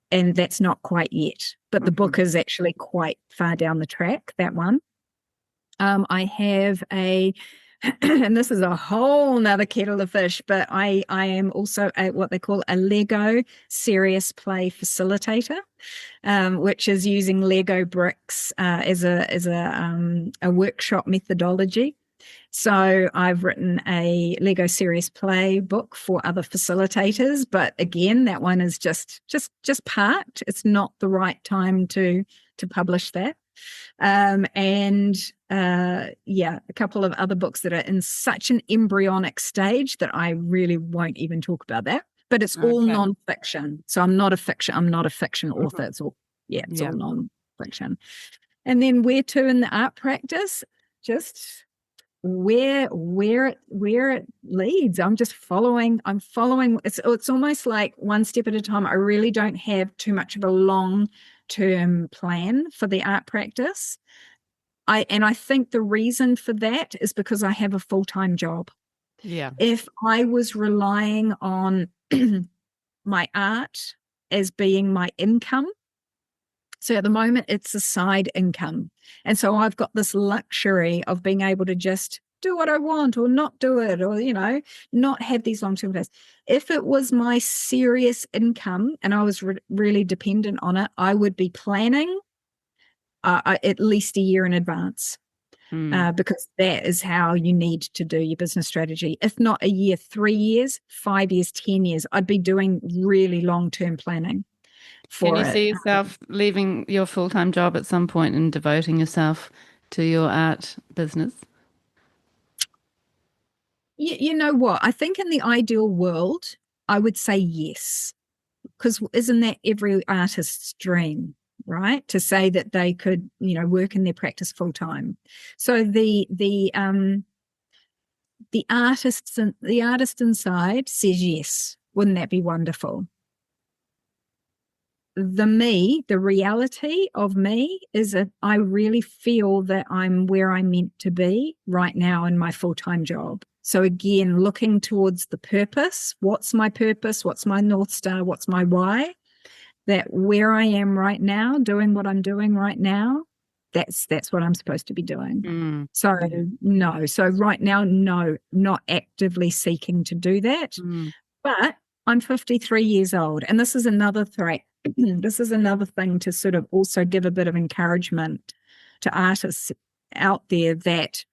that's not quite yet. But the book is actually quite far down the track, that one. I have and this is a whole nother kettle of fish, but I am also what they call a Lego serious play facilitator, which is using Lego bricks as a workshop methodology. So I've written a Lego serious play book for other facilitators, but again, that one is just parked. It's not the right time to publish that. A couple of other books that are in such an embryonic stage that I really won't even talk about that. But it's all non-fiction. So I'm not a fiction author. It's all non-fiction. And then where to in the art practice? Just where it leads. I'm following. It's almost like one step at a time. I really don't have too much of a long-term plan for the art practice. I think the reason for that is because I have a full-time job. Yeah. If I was relying on my art as being my income, so at the moment it's a side income. And so I've got this luxury of being able to just do what I want or not do it, or, not have these long-term plans. If it was my serious income and I was really dependent on it, I would be planning at least a year in advance, because that is how you need to do your business strategy. If not a year, 3 years, 5 years, 10 years, I'd be doing really long-term planning. Can you see yourself leaving your full-time job at some point and devoting yourself to your art business? You know what? I think in the ideal world, I would say yes. because isn't that every artist's dream, right? To say that they could, work in their practice full time. So the artist inside says yes. Wouldn't that be wonderful? The reality of me is that I really feel that I'm where I'm meant to be right now in my full-time job. So again, looking towards the purpose. What's my purpose? What's my North Star? What's my why? That where I am right now, doing what I'm doing right now, that's what I'm supposed to be doing. So no. So right now, no, not actively seeking to do that. But I'm 53 years old, and this is another threat. This is another thing to sort of also give a bit of encouragement to artists out there that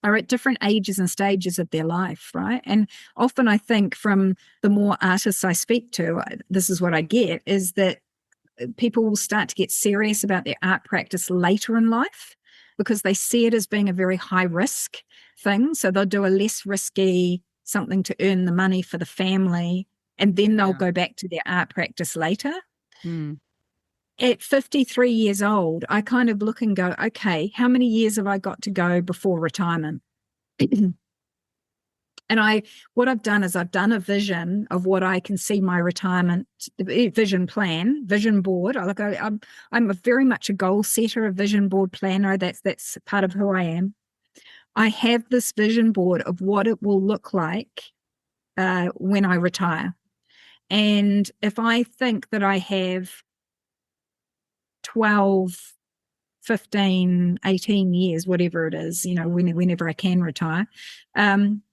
are at different ages and stages of their life, right? And often I think from the more artists I speak to, this is what I get, is that people will start to get serious about their art practice later in life because they see it as being a very high risk thing. So they'll do a less risky something to earn the money for the family, and then they'll go back to their art practice later. At 53 years old, I kind of look and go, okay, how many years have I got to go before retirement? And what I've done is I've done a vision of what I can see my retirement vision board. I'm very much a goal setter, a vision board planner. That's part of who I am. I have this vision board of what it will look like when I retire. And if I think that I have 12, 15, 18 years, whatever it is, whenever I can retire,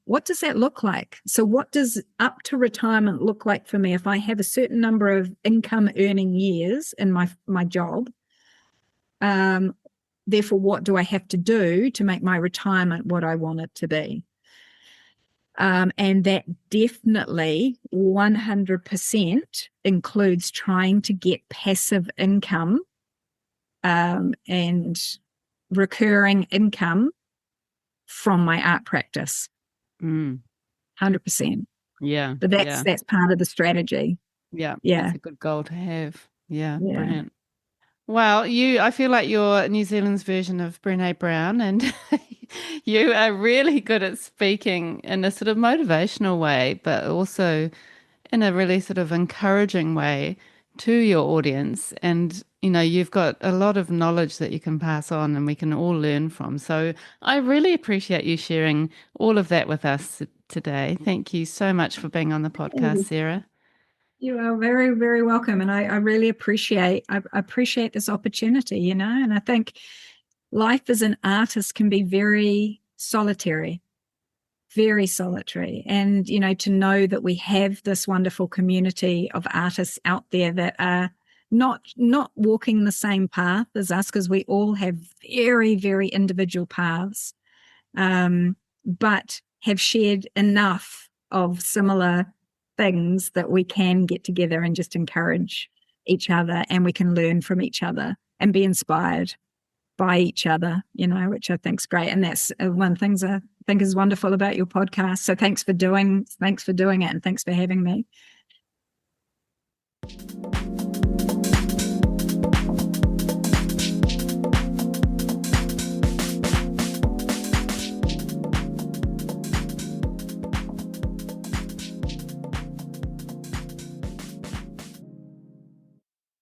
what does that look like? So what does up to retirement look like for me if I have a certain number of income earning years in my job? Therefore, what do I have to do to make my retirement what I want it to be? And that definitely 100% includes trying to get passive income and recurring income from my art practice. 100%. Yeah. But that's part of the strategy. Yeah. That's a good goal to have. Yeah. Brilliant. Well, I feel like you're New Zealand's version of Brené Brown, and you are really good at speaking in a sort of motivational way, but also in a really sort of encouraging way to your audience. And, you've got a lot of knowledge that you can pass on and we can all learn from. So I really appreciate you sharing all of that with us today. Thank you so much for being on the podcast, Sarah. You are very, very welcome. And I really appreciate this opportunity, and I think life as an artist can be very solitary. Very solitary. And, to know that we have this wonderful community of artists out there that are not walking the same path as us, because we all have very, very individual paths, but have shared enough of similar things that we can get together and just encourage each other, and we can learn from each other and be inspired by each other, which I think is great. And that's one of the things I think is wonderful about your podcast. So thanks for doing it, and thanks for having me.